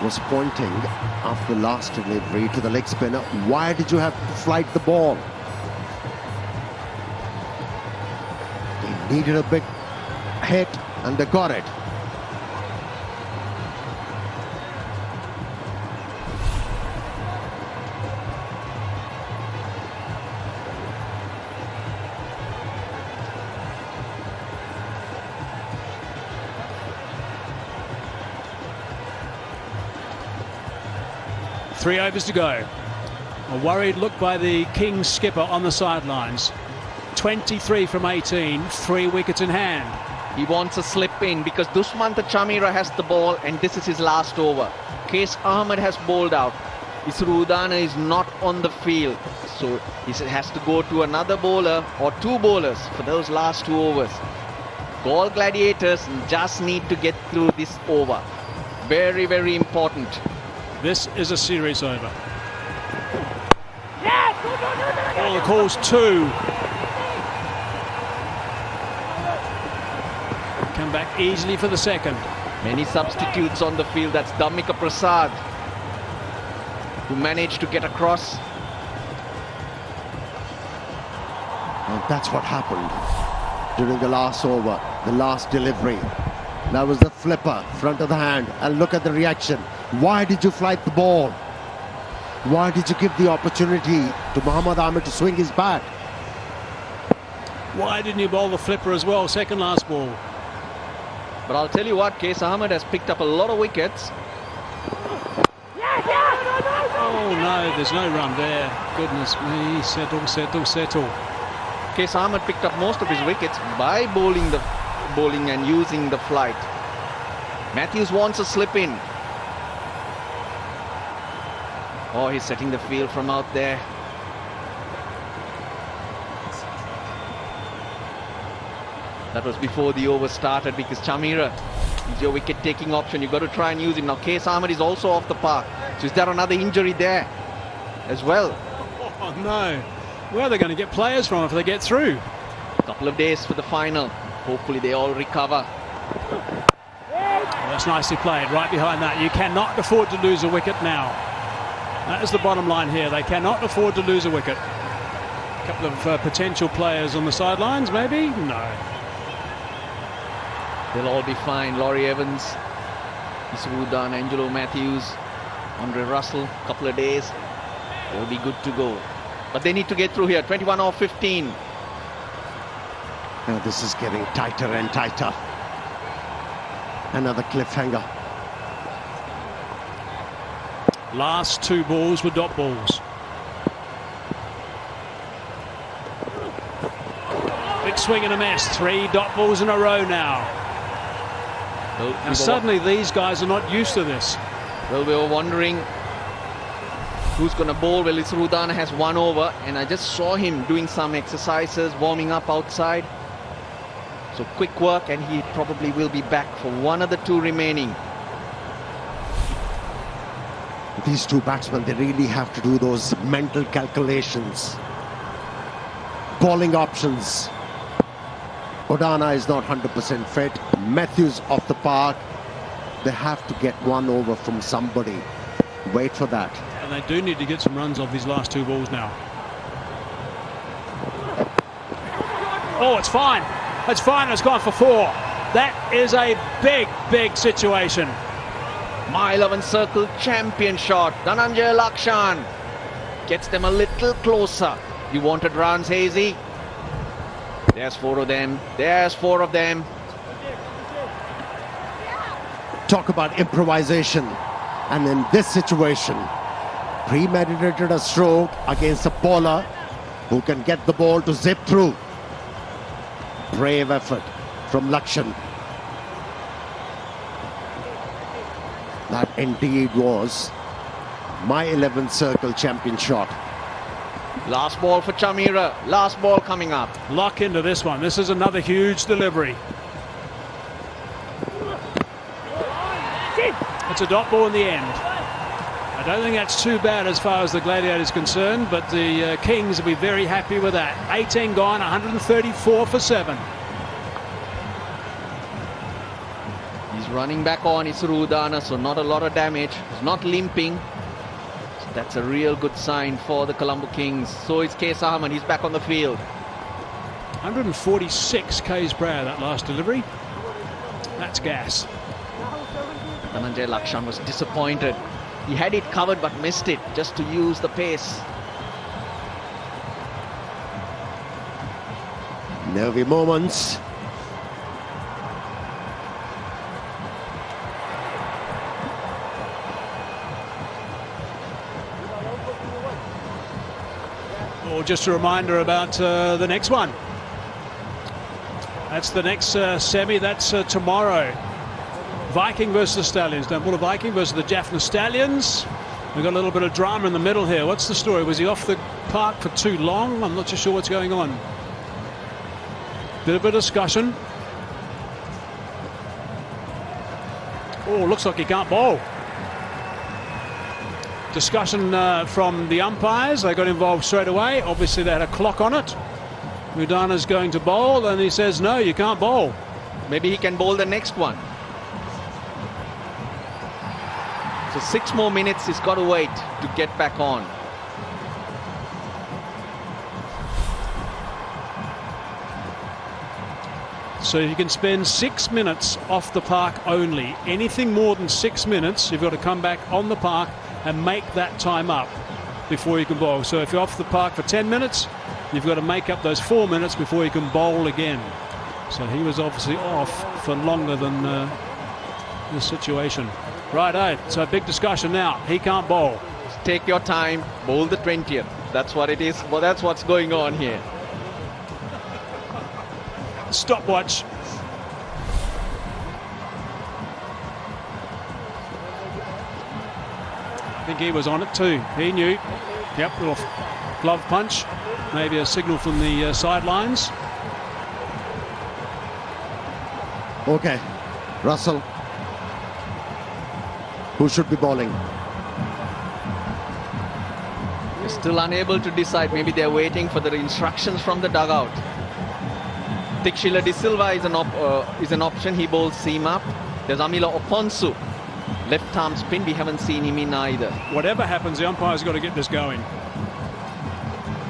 was pointing after last delivery to the leg spinner. Why did you have to flight the ball? They needed a big hit and they got it. Three overs to go. A worried look by the Kings skipper on the sidelines. 23 from 18, 3 wickets in hand. He wants a slip in because Dushmantha Chameera has the ball and this is his last over. Qais Ahmed has bowled out. Isrudana is not on the field. So he has to go to another bowler or 2 bowlers for those last 2 overs. Galle Gladiators just need to get through this over. Very, very important. This is a serious over. Oh, the call's 2. Come back easily for the second. Many substitutes on the field. That's Dhammika Prasad, who managed to get across. And that's what happened during the last over, the last delivery. That was the flipper, front of the hand, and look at the reaction. Why did you flight the ball? Why did you give the opportunity to Mohammad Amir to swing his bat? Why didn't you bowl the flipper as well? Second last ball. But I'll tell you what, Qais Ahmed has picked up a lot of wickets. Oh no, there's no run there. Goodness me, settle. Qais Ahmed picked up most of his wickets by bowling and using the flight. Matthews wants a slip in. Oh, he's setting the field from out there. That was before the over started because Chameera is your wicket-taking option. You've got to try and use him. Now, Qais Ahmed is also off the park. So is there another injury there as well? Oh no. Where are they going to get players from if they get through? A couple of days for the final. Hopefully they all recover. Oh, that's nicely played. Right behind that. You cannot afford to lose a wicket now. That is the bottom line here. They cannot afford to lose a wicket. A couple of potential players on the sidelines, maybe? No. They'll all be fine. Laurie Evans, Isrudana, Angelo Matthews, Andre Russell, a couple of days. They'll be good to go. But they need to get through here. 21 off 15. Now this is getting tighter and tighter. Another cliffhanger. Last 2 balls were dot balls. Big swing and a miss. 3 dot balls in a row now. And suddenly these guys are not used to this. Well, we were wondering who's going to bowl. Well, Isrudana has 1 over, and I just saw him doing some exercises, warming up outside. So quick work, and he probably will be back for 1 of the 2 remaining. These 2 batsmen, they really have to do those mental calculations. Bowling options. Odana is not 100% fit. Matthews off the park. They have to get 1 over from somebody. Wait for that. And they do need to get some runs off these last 2 balls now. Oh, it's fine. It's fine. It's gone for 4. That is a big situation. My 11 circle champion shot. Dhananjay Lakshan gets them a little closer. You wanted runs, Hazy? There's 4 of them. There's 4 of them. Talk about improvisation. And in this situation, premeditated a stroke against a bowler who can get the ball to zip through. Brave effort from Lakshan. That indeed was my 11th circle champion shot. Last ball for Chamira. Last ball coming up. Lock into this one. This is another huge delivery. It's a dot ball in the end. I don't think that's too bad as far as the Gladiators is concerned, but the Kings will be very happy with that. 18 gone, 134 for 7. He's running back on Isrudana, so not a lot of damage. He's not limping. So that's a real good sign for the Colombo Kings. So is Qais Ahmed. He's back on the field. 146 k's per hour that last delivery. That's gas. Dhananjay Lakshan was disappointed. He had it covered but missed it just to use the pace. Nervy moments. Or just a reminder about the next one. That's the next semi. That's tomorrow. Viking versus the Stallions. Dambulla Viking versus the Jaffna Stallions. We've got a little bit of drama in the middle here. What's the story? Was he off the park for too long? I'm not too sure what's going on. Bit of a discussion. Oh, looks like he can't bowl. Discussion from the umpires. They got involved straight away. Obviously they had a clock on it. Mudana's going to bowl and he says no, you can't bowl. Maybe he can bowl the next one. So 6 more minutes he's got to wait to get back on. So you can spend 6 minutes off the park only. Anything more than 6 minutes, you've got to come back on the park and make that time up before you can bowl. So if you're off the park for 10 minutes, you've got to make up those 4 minutes before you can bowl again. So he was obviously off for longer than this situation. Righto, so big discussion now. He can't bowl. Take your time, bowl the 20th. That's what it is. Well, that's what's going on here. Stopwatch. I think he was on it too. He knew. Yep, little glove punch. Maybe a signal from the sidelines. Okay, Russell. Who should be bowling? We're still unable to decide. Maybe they're waiting for the instructions from the dugout. Tikshila De Silva is an option. He bowls seam up. There's Amila Oponsu. Left arm spin. We haven't seen him in either. Whatever happens, the umpire's got to get this going.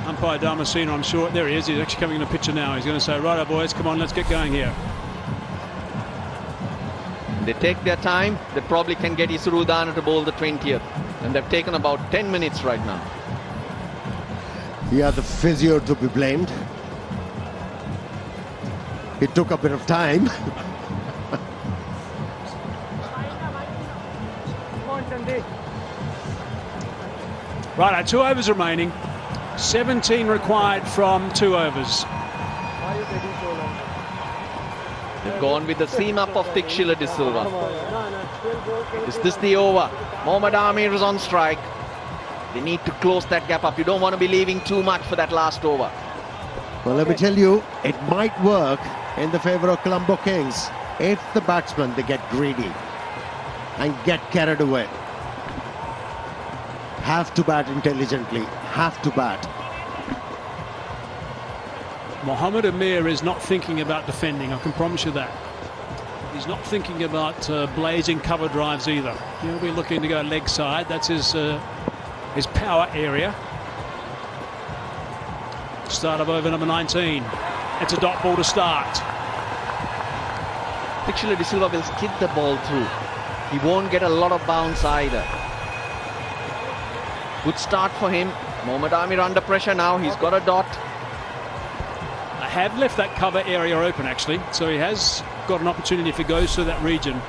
Umpire Damasino, I'm sure. There he is. He's actually coming in the picture now. He's going to say, righto, boys, come on, let's get going here. They take their time. They probably can get Isrudana to bowl the 20th. And they've taken about 10 minutes right now. Yeah, the physio to be blamed. It took a bit of time. Right, 2 overs remaining. 17 required from 2 overs. Why are you taking so long? They've gone with the seam up of Tikshila De Silva. Is this the over? Mohammad Amir is on strike. They need to close that gap up. You don't want to be leaving too much for that last over. Well, let me tell you, it might work in the favour of Colombo Kings if the batsmen, they get greedy and get carried away. Have to bat intelligently, have to bat. Mohammad Amir is not thinking about defending, I can promise you that. He's not thinking about blazing cover drives either. He'll be looking to go leg side. That's his power area. Start of over number 19. It's a dot ball to start. Tikshila De Silva will skid the ball through. He won't get a lot of bounce either. Good start for him. Mohammad Amir under pressure now. He's got a dot. I have left that cover area open actually, so he has got an opportunity if he goes through that region.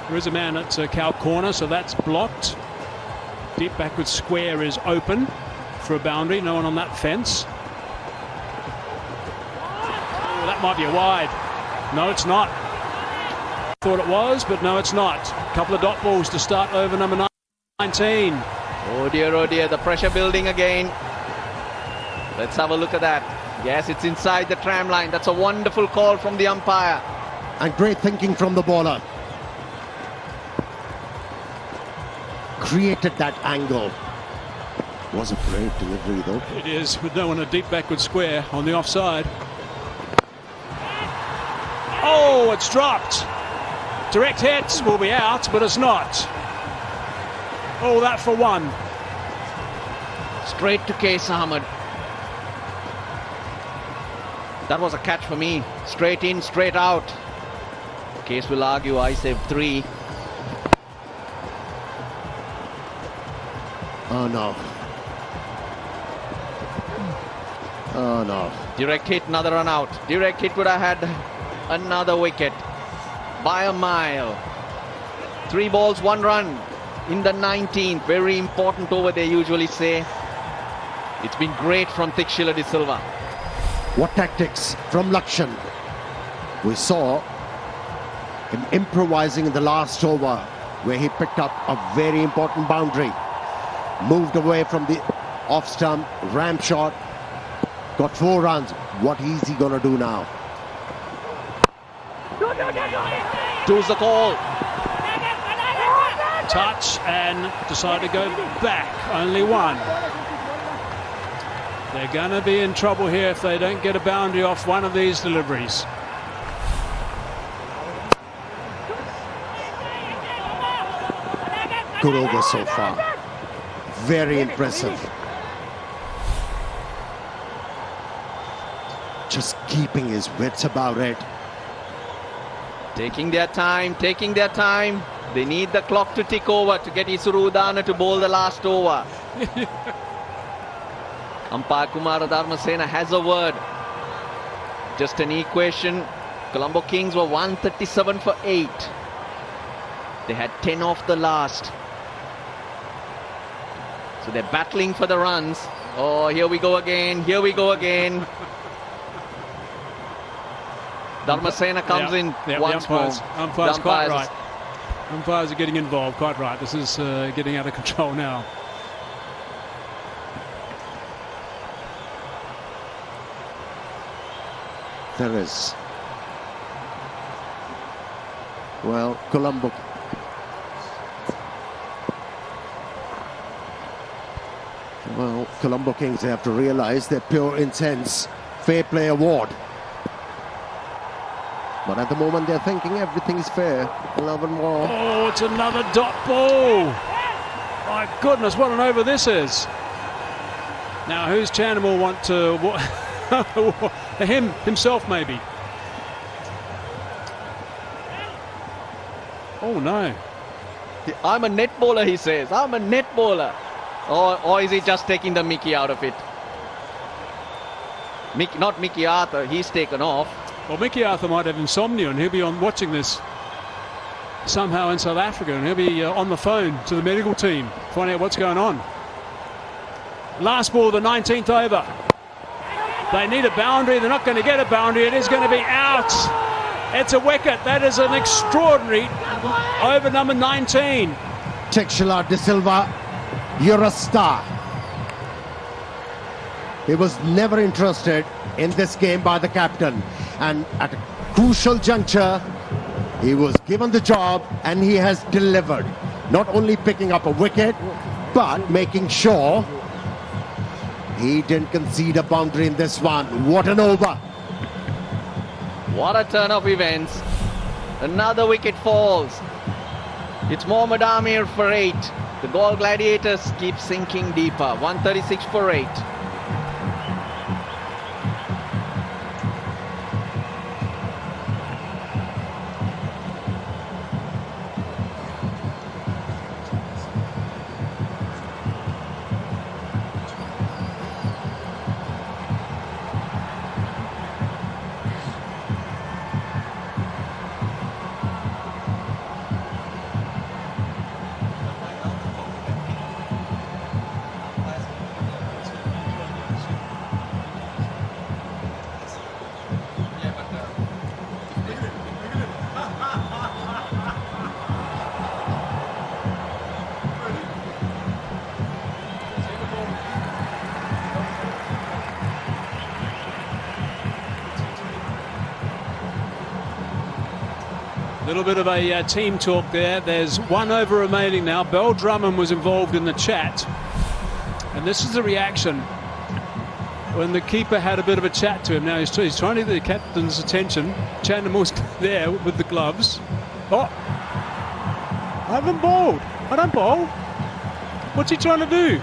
There is a man at cow corner, so that's blocked. Deep backward square is open for a boundary. No one on that fence. Oh, that might be a wide. No, it's not. Thought it was, but no, it's not. A couple of dot balls to start over number 19. Oh dear, the pressure building again. Let's have a look at that. Yes, it's inside the tram line. That's a wonderful call from the umpire. And great thinking from the bowler. Created that angle. Was a great delivery though. It is, with no one a deep backward square on the offside. Oh, it's dropped. Direct hits will be out, but it's not. Oh, that for one. Straight to Case Ahmed. That was a catch for me. Straight in, straight out. Case will argue I saved 3. Oh no. Oh no. Direct hit, another run out. Direct hit would have had another wicket by a mile. 3 balls, 1 run in the 19th. Very important over, they usually say. It's been great from Tikshila De Silva. What tactics from Lakshan. We saw him improvising in the last over where he picked up a very important boundary. Moved away from the off stump, ram shot, got 4 runs. What is he going to do now? Choose the call. Touch and decide to go back. Only 1. They're going to be in trouble here if they don't get a boundary off one of these deliveries. Good over so far. Very impressive. Just keeping his wits about it. Taking their time, taking their time. They need the clock to tick over to get Isuru Udana to bowl the last over. Umpire Kumara Dharmasena has a word. Just an equation. Colombo Kings were 137 for 8. They had 10 off the last. So they're battling for the runs. Oh, here we go again. Here we go again. Dharmasena comes in once more. Umpires quite right. Umpires are getting involved, quite right. This is getting out of control now. There is. Well, Colombo. Well, Colombo Kings, they have to realize their pure incense fair play award. But at the moment they're thinking everything is fair. 11 more. Oh, it's another dot ball. My goodness, what an over this is. Now, whose Chanham will want to... himself maybe. Oh no. I'm a net bowler, he says. I'm a net bowler. Or is he just taking the Mickey out of it? Not Mickey Arthur, he's taken off. Well, Mickey Arthur might have insomnia and he'll be on watching this somehow in South Africa, and he'll be on the phone to the medical team, finding out what's going on. Last ball of the 19th over. They need a boundary. They're not going to get a boundary. It is going to be out. It's a wicket. That is an extraordinary over number 19. Texila De Silva, you're a star. He was never interested in this game by the captain, and at a crucial juncture he was given the job and he has delivered, not only picking up a wicket but making sure he didn't concede a boundary in this one. What an over. What a turn of events. Another wicket falls. It's Mohammad Amir for 8. The Galle Gladiators keep sinking deeper. 136 for 8. A little bit of a team talk there. There's 1 over remaining now. Bell Drummond was involved in the chat. And this is the reaction when the keeper had a bit of a chat to him. Now he's trying to get the captain's attention. Chandamal's there with the gloves. Oh, I haven't bowled. I don't bowl. What's he trying to do?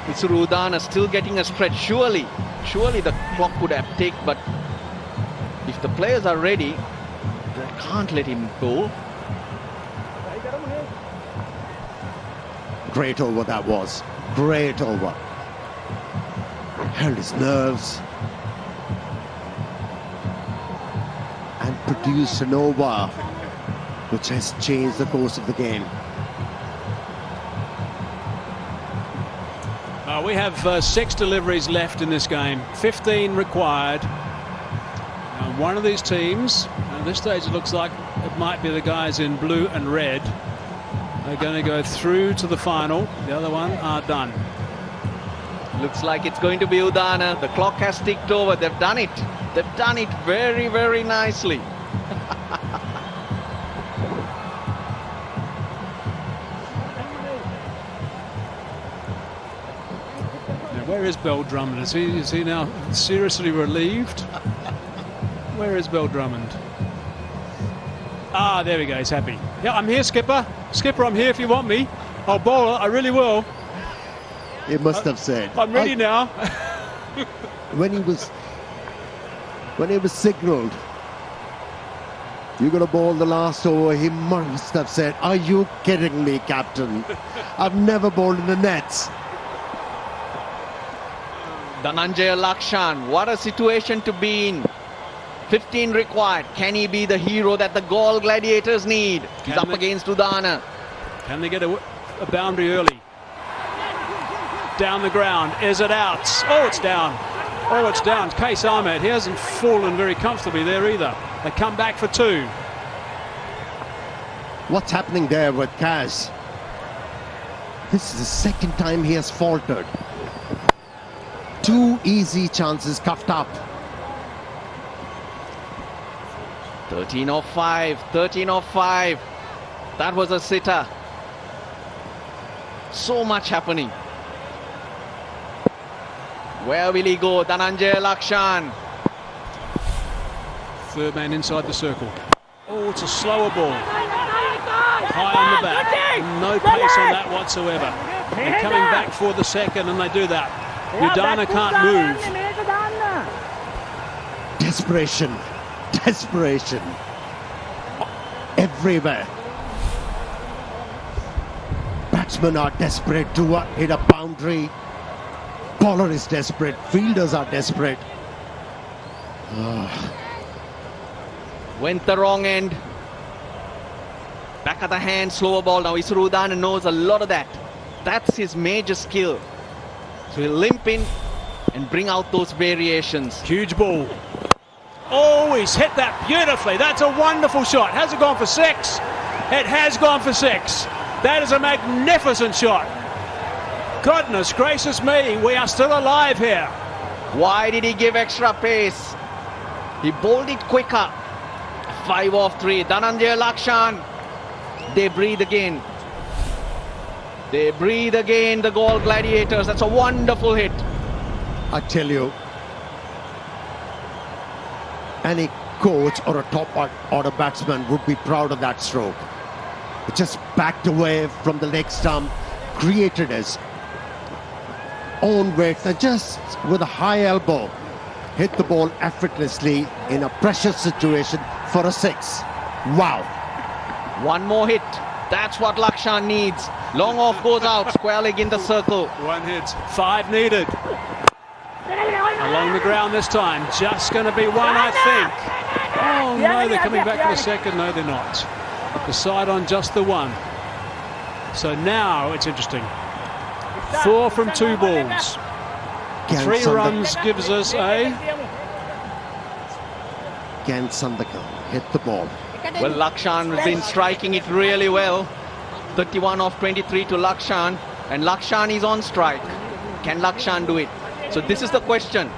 It's Udana still getting a stretch. Surely the clock could have ticked, but if the players are ready, they can't let him go. Great over that was. Great over. Held his nerves and produced an over which has changed the course of the game. We have 6 deliveries left in this game, 15 required. And one of these teams, at this stage it looks like it might be the guys in blue and red, are going to go through to the final. The other one are done. Looks like it's going to be Udana. The clock has ticked over. They've done it. They've done it very, very nicely. Where is Bell Drummond? Is he now seriously relieved? Where is Bell Drummond? Ah, there we go. He's happy. Yeah, I'm here, Skipper. Skipper, I'm here if you want me. I'll bowl it. I really will. He must have said. I'm ready now. When he was signalled, you're going to bowl the last over, he must have said, "Are you kidding me, Captain? I've never bowled in the nets." Dhananjaya Lakshan, what a situation to be in. 15 required. Can he be the hero that the Galle Gladiators need? He's up against Udana. Can they get a boundary early? Down the ground. Is it out? Oh, it's down. Oh, it's down. Case Ahmed. He hasn't fallen very comfortably there either. They come back for 2. What's happening there with Kaz? This is the second time he has faltered. 2 easy chances cuffed up. 13 off 5. 13 off 5. That was a sitter. So much happening. Where will he go? Dhananjaya Lakshan. Third man inside the circle. Oh, it's a slower ball. High on the bat. No pace on that whatsoever. They're coming back for the second and they do that. Udana can't move. Desperation. Desperation. Everywhere. Batsmen are desperate to hit a boundary. Bowler is desperate. Fielders are desperate. Went the wrong end. Back of the hand, slower ball. Now Udana knows a lot of that. That's his major skill. So he'll limp in and bring out those variations. Huge ball. Oh, he's hit that beautifully. That's a wonderful shot. Has it gone for 6? It has gone for 6. That is a magnificent shot. Goodness gracious me, we are still alive here. Why did he give extra pace? He bowled it quicker. 5 off 3. Dhananjay Lakshan. They breathe again. They breathe again, the Galle Gladiators. That's a wonderful hit. I tell you, any coach or a top order batsman would be proud of that stroke. It just backed away from the leg stump, created his own weight, and just with a high elbow hit the ball effortlessly in a pressure situation for a 6. Wow. One more hit. That's what Lakshan needs. Long off goes out, square leg in the circle. One hit, 5 needed. Along the ground this time, just going to be one, I think. Oh no, they're coming back for the second. No, they're not. Decide on just the one. So now it's interesting. 4 from 2 balls. 3 runs gives us a... Can Sandakan hit the ball? Well, Lakshan has been striking it really well. 31 off 23 to Lakshan. And Lakshan is on strike. Can Lakshan do it? So this is the question.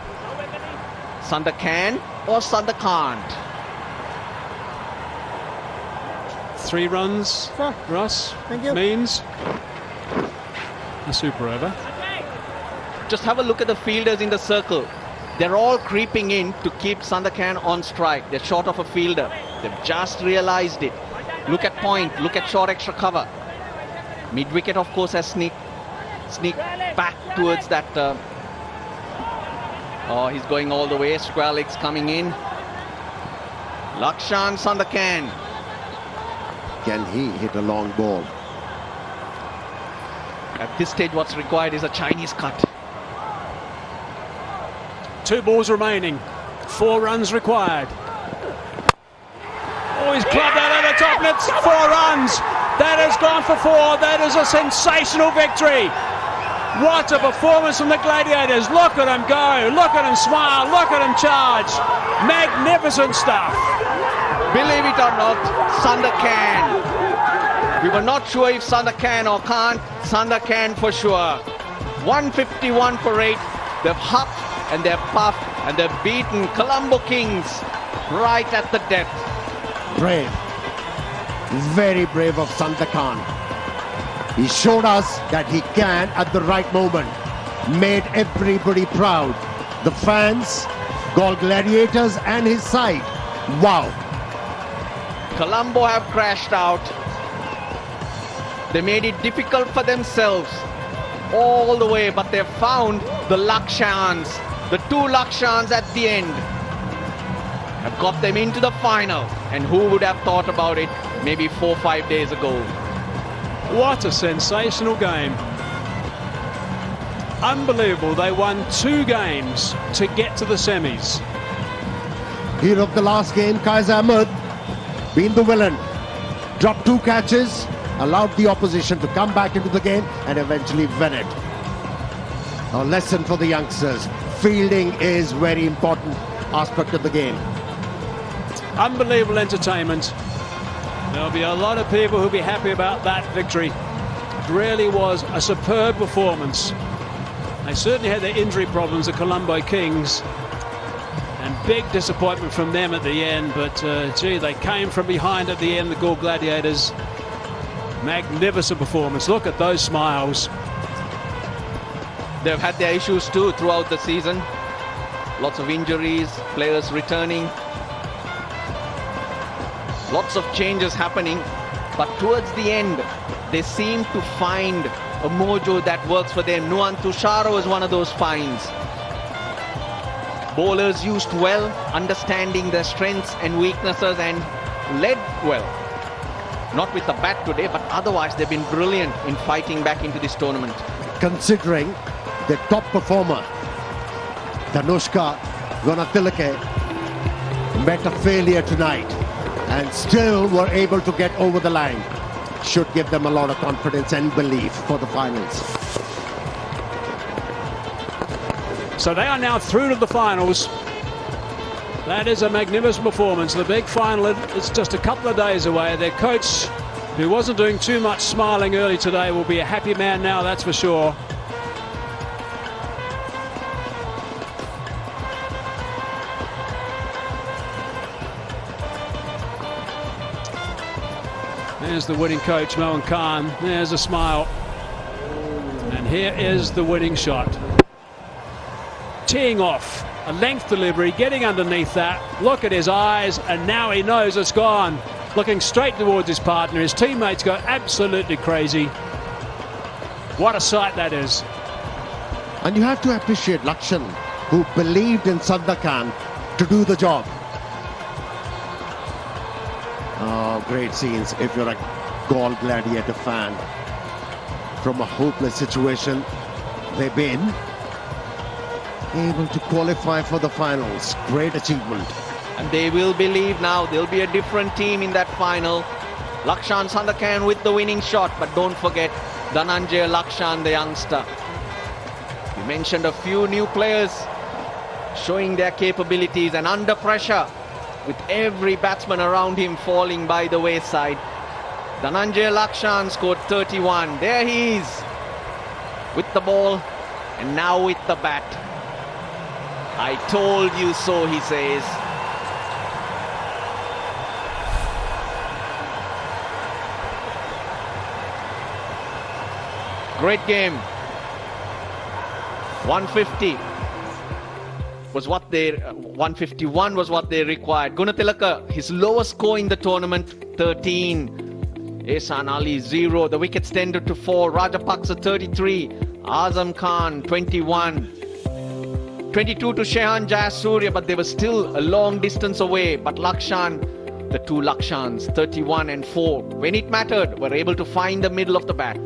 Sanda can or Sanda can't? 3 runs, Russ, means a super over. Just have a look at the fielders in the circle. They're all creeping in to keep Sandakan on strike. They're short of a fielder. They've just realized it. Look at point. Look at short extra cover. Mid-wicket, of course, has sneaked back towards that. Oh, he's going all the way. Square legs coming in. Lakshan Sandakan. Can he hit a long ball? At this stage, what's required is a Chinese cut. 2 balls remaining. 4 runs required. Oh, he's clubbed that over the top, and it's 4 runs. That has gone for 4. That is a sensational victory. What a performance from the Gladiators. Look at him go. Look at him smile. Look at him charge. Magnificent stuff. Believe it or not, Sanda can. We were not sure if Sanda can or can't. Sanda can for sure. 151 for 8. They've huffed and they've puffed and they've beaten Colombo Kings right at the death. Brave. Very brave of Sandakan. He showed us that he can at the right moment. Made everybody proud. The fans, Galle Gladiators and his side. Wow. Colombo have crashed out. They made it difficult for themselves all the way, but they've found the Lakshans. The 2 Lakshans at the end have got them into the final. And who would have thought about it maybe 4 or 5 days ago? What a sensational game. Unbelievable. They won 2 games to get to the semis. Hero of the last game, Kaiser Ahmed, been the villain. Dropped 2 catches, allowed the opposition to come back into the game and eventually win it. A lesson for the youngsters. Fielding is very important aspect of the game. Unbelievable entertainment. There'll be a lot of people who'll be happy about that victory. It really was a superb performance. They certainly had their injury problems, the Colombo Kings, and big disappointment from them at the end, but gee, they came from behind at the end, the Galle Gladiators. Magnificent performance. Look at those smiles. They've had their issues too throughout the season. Lots of injuries, players returning. Lots of changes happening. But towards the end, they seem to find a mojo that works for them. Nuwan Tusharo is one of those finds. Bowlers used well, understanding their strengths and weaknesses and led well. Not with the bat today, but otherwise they've been brilliant in fighting back into this tournament. Considering the top performer, Dhanushka Gunatilake, met a failure tonight and still were able to get over the line. Should give them a lot of confidence and belief for the finals. So they are now through to the finals. That is a magnificent performance. The big final is just a couple of days away. Their coach, who wasn't doing too much smiling early today, will be a happy man now, that's for sure. There's the winning coach, Mohan Khan. There's a smile. And here is the winning shot. Teeing off. A length delivery, getting underneath that. Look at his eyes, and now he knows it's gone. Looking straight towards his partner. His teammates go absolutely crazy. What a sight that is. And you have to appreciate Lakshan, who believed in Sandakan to do the job. Oh, great scenes if you're a Galle Gladiator fan. From a hopeless situation, they've been able to qualify for the finals. Great achievement. And they will believe now there'll be a different team in that final. Lakshan Sandakan with the winning shot, but don't forget Dhananjay Lakshan, the youngster. You mentioned a few new players showing their capabilities, and under pressure with every batsman around him falling by the wayside. Dhananjay Lakshan scored 31. There he is with the ball and now with the bat. I told you so, he says. Great game. 150 was what they 151 was what they required. Gunatilaka, his lowest score in the tournament, 13. Ehsan Ali 0. The wickets tended to fall. Rajapaksa 33. Azam Khan 21. 22 to Shehan Jayasuriya, but they were still a long distance away. But Lakshan, the two Lakshans, 31 and 4, when it mattered, were able to find the middle of the bat.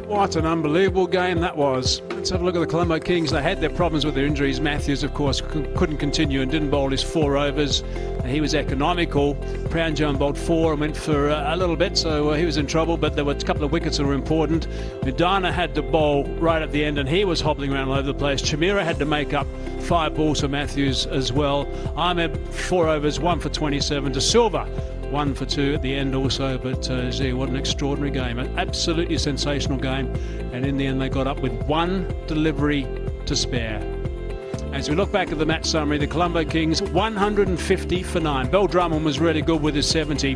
What an unbelievable game that was. Let's have a look at the Colombo Kings. They had their problems with their injuries. Matthews, of course, couldn't continue and didn't bowl his 4 overs. He was economical. Pranjan bowled 4 and went for a little bit, so he was in trouble, but there were a couple of wickets that were important. Udana had to bowl right at the end, and he was hobbling around all over the place. Chamira had to make up 5 balls for Matthews as well. Ahmed, 4 overs, 1 for 27. De Silva, 1 for 2 at the end also, but gee, what an extraordinary game. An absolutely sensational game, and in the end they got up with 1 delivery to spare. As we look back at the match summary, the Colombo Kings 150 for 9. Bell Drummond was really good with his 70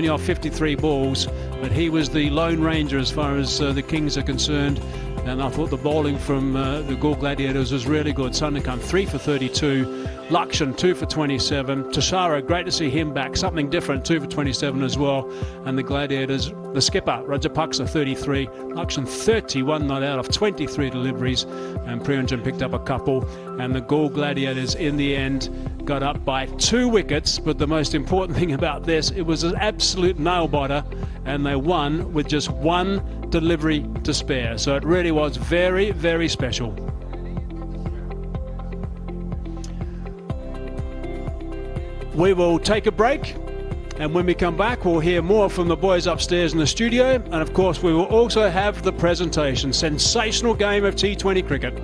off 53 balls, but he was the lone ranger as far as the Kings are concerned. And I thought the bowling from the Galle Gladiators was really good. Sandakan 3 for 32, Lakshan 2 for 27, Tashara, great to see him back, something different, 2 for 27 as well. And the Gladiators, the skipper Rajapaksa 33, Lakshan 31 not out of 23 deliveries, and Priyanjan picked up a couple. And the Galle Gladiators in the end got up by 2 wickets, but the most important thing about this, it was an absolute nail-biter, and they won with just 1 delivery to spare. So it really was very, very special. We will take a break, and when we come back we'll hear more from the boys upstairs in the studio, and of course we will also have the presentation. Sensational game of T20 cricket.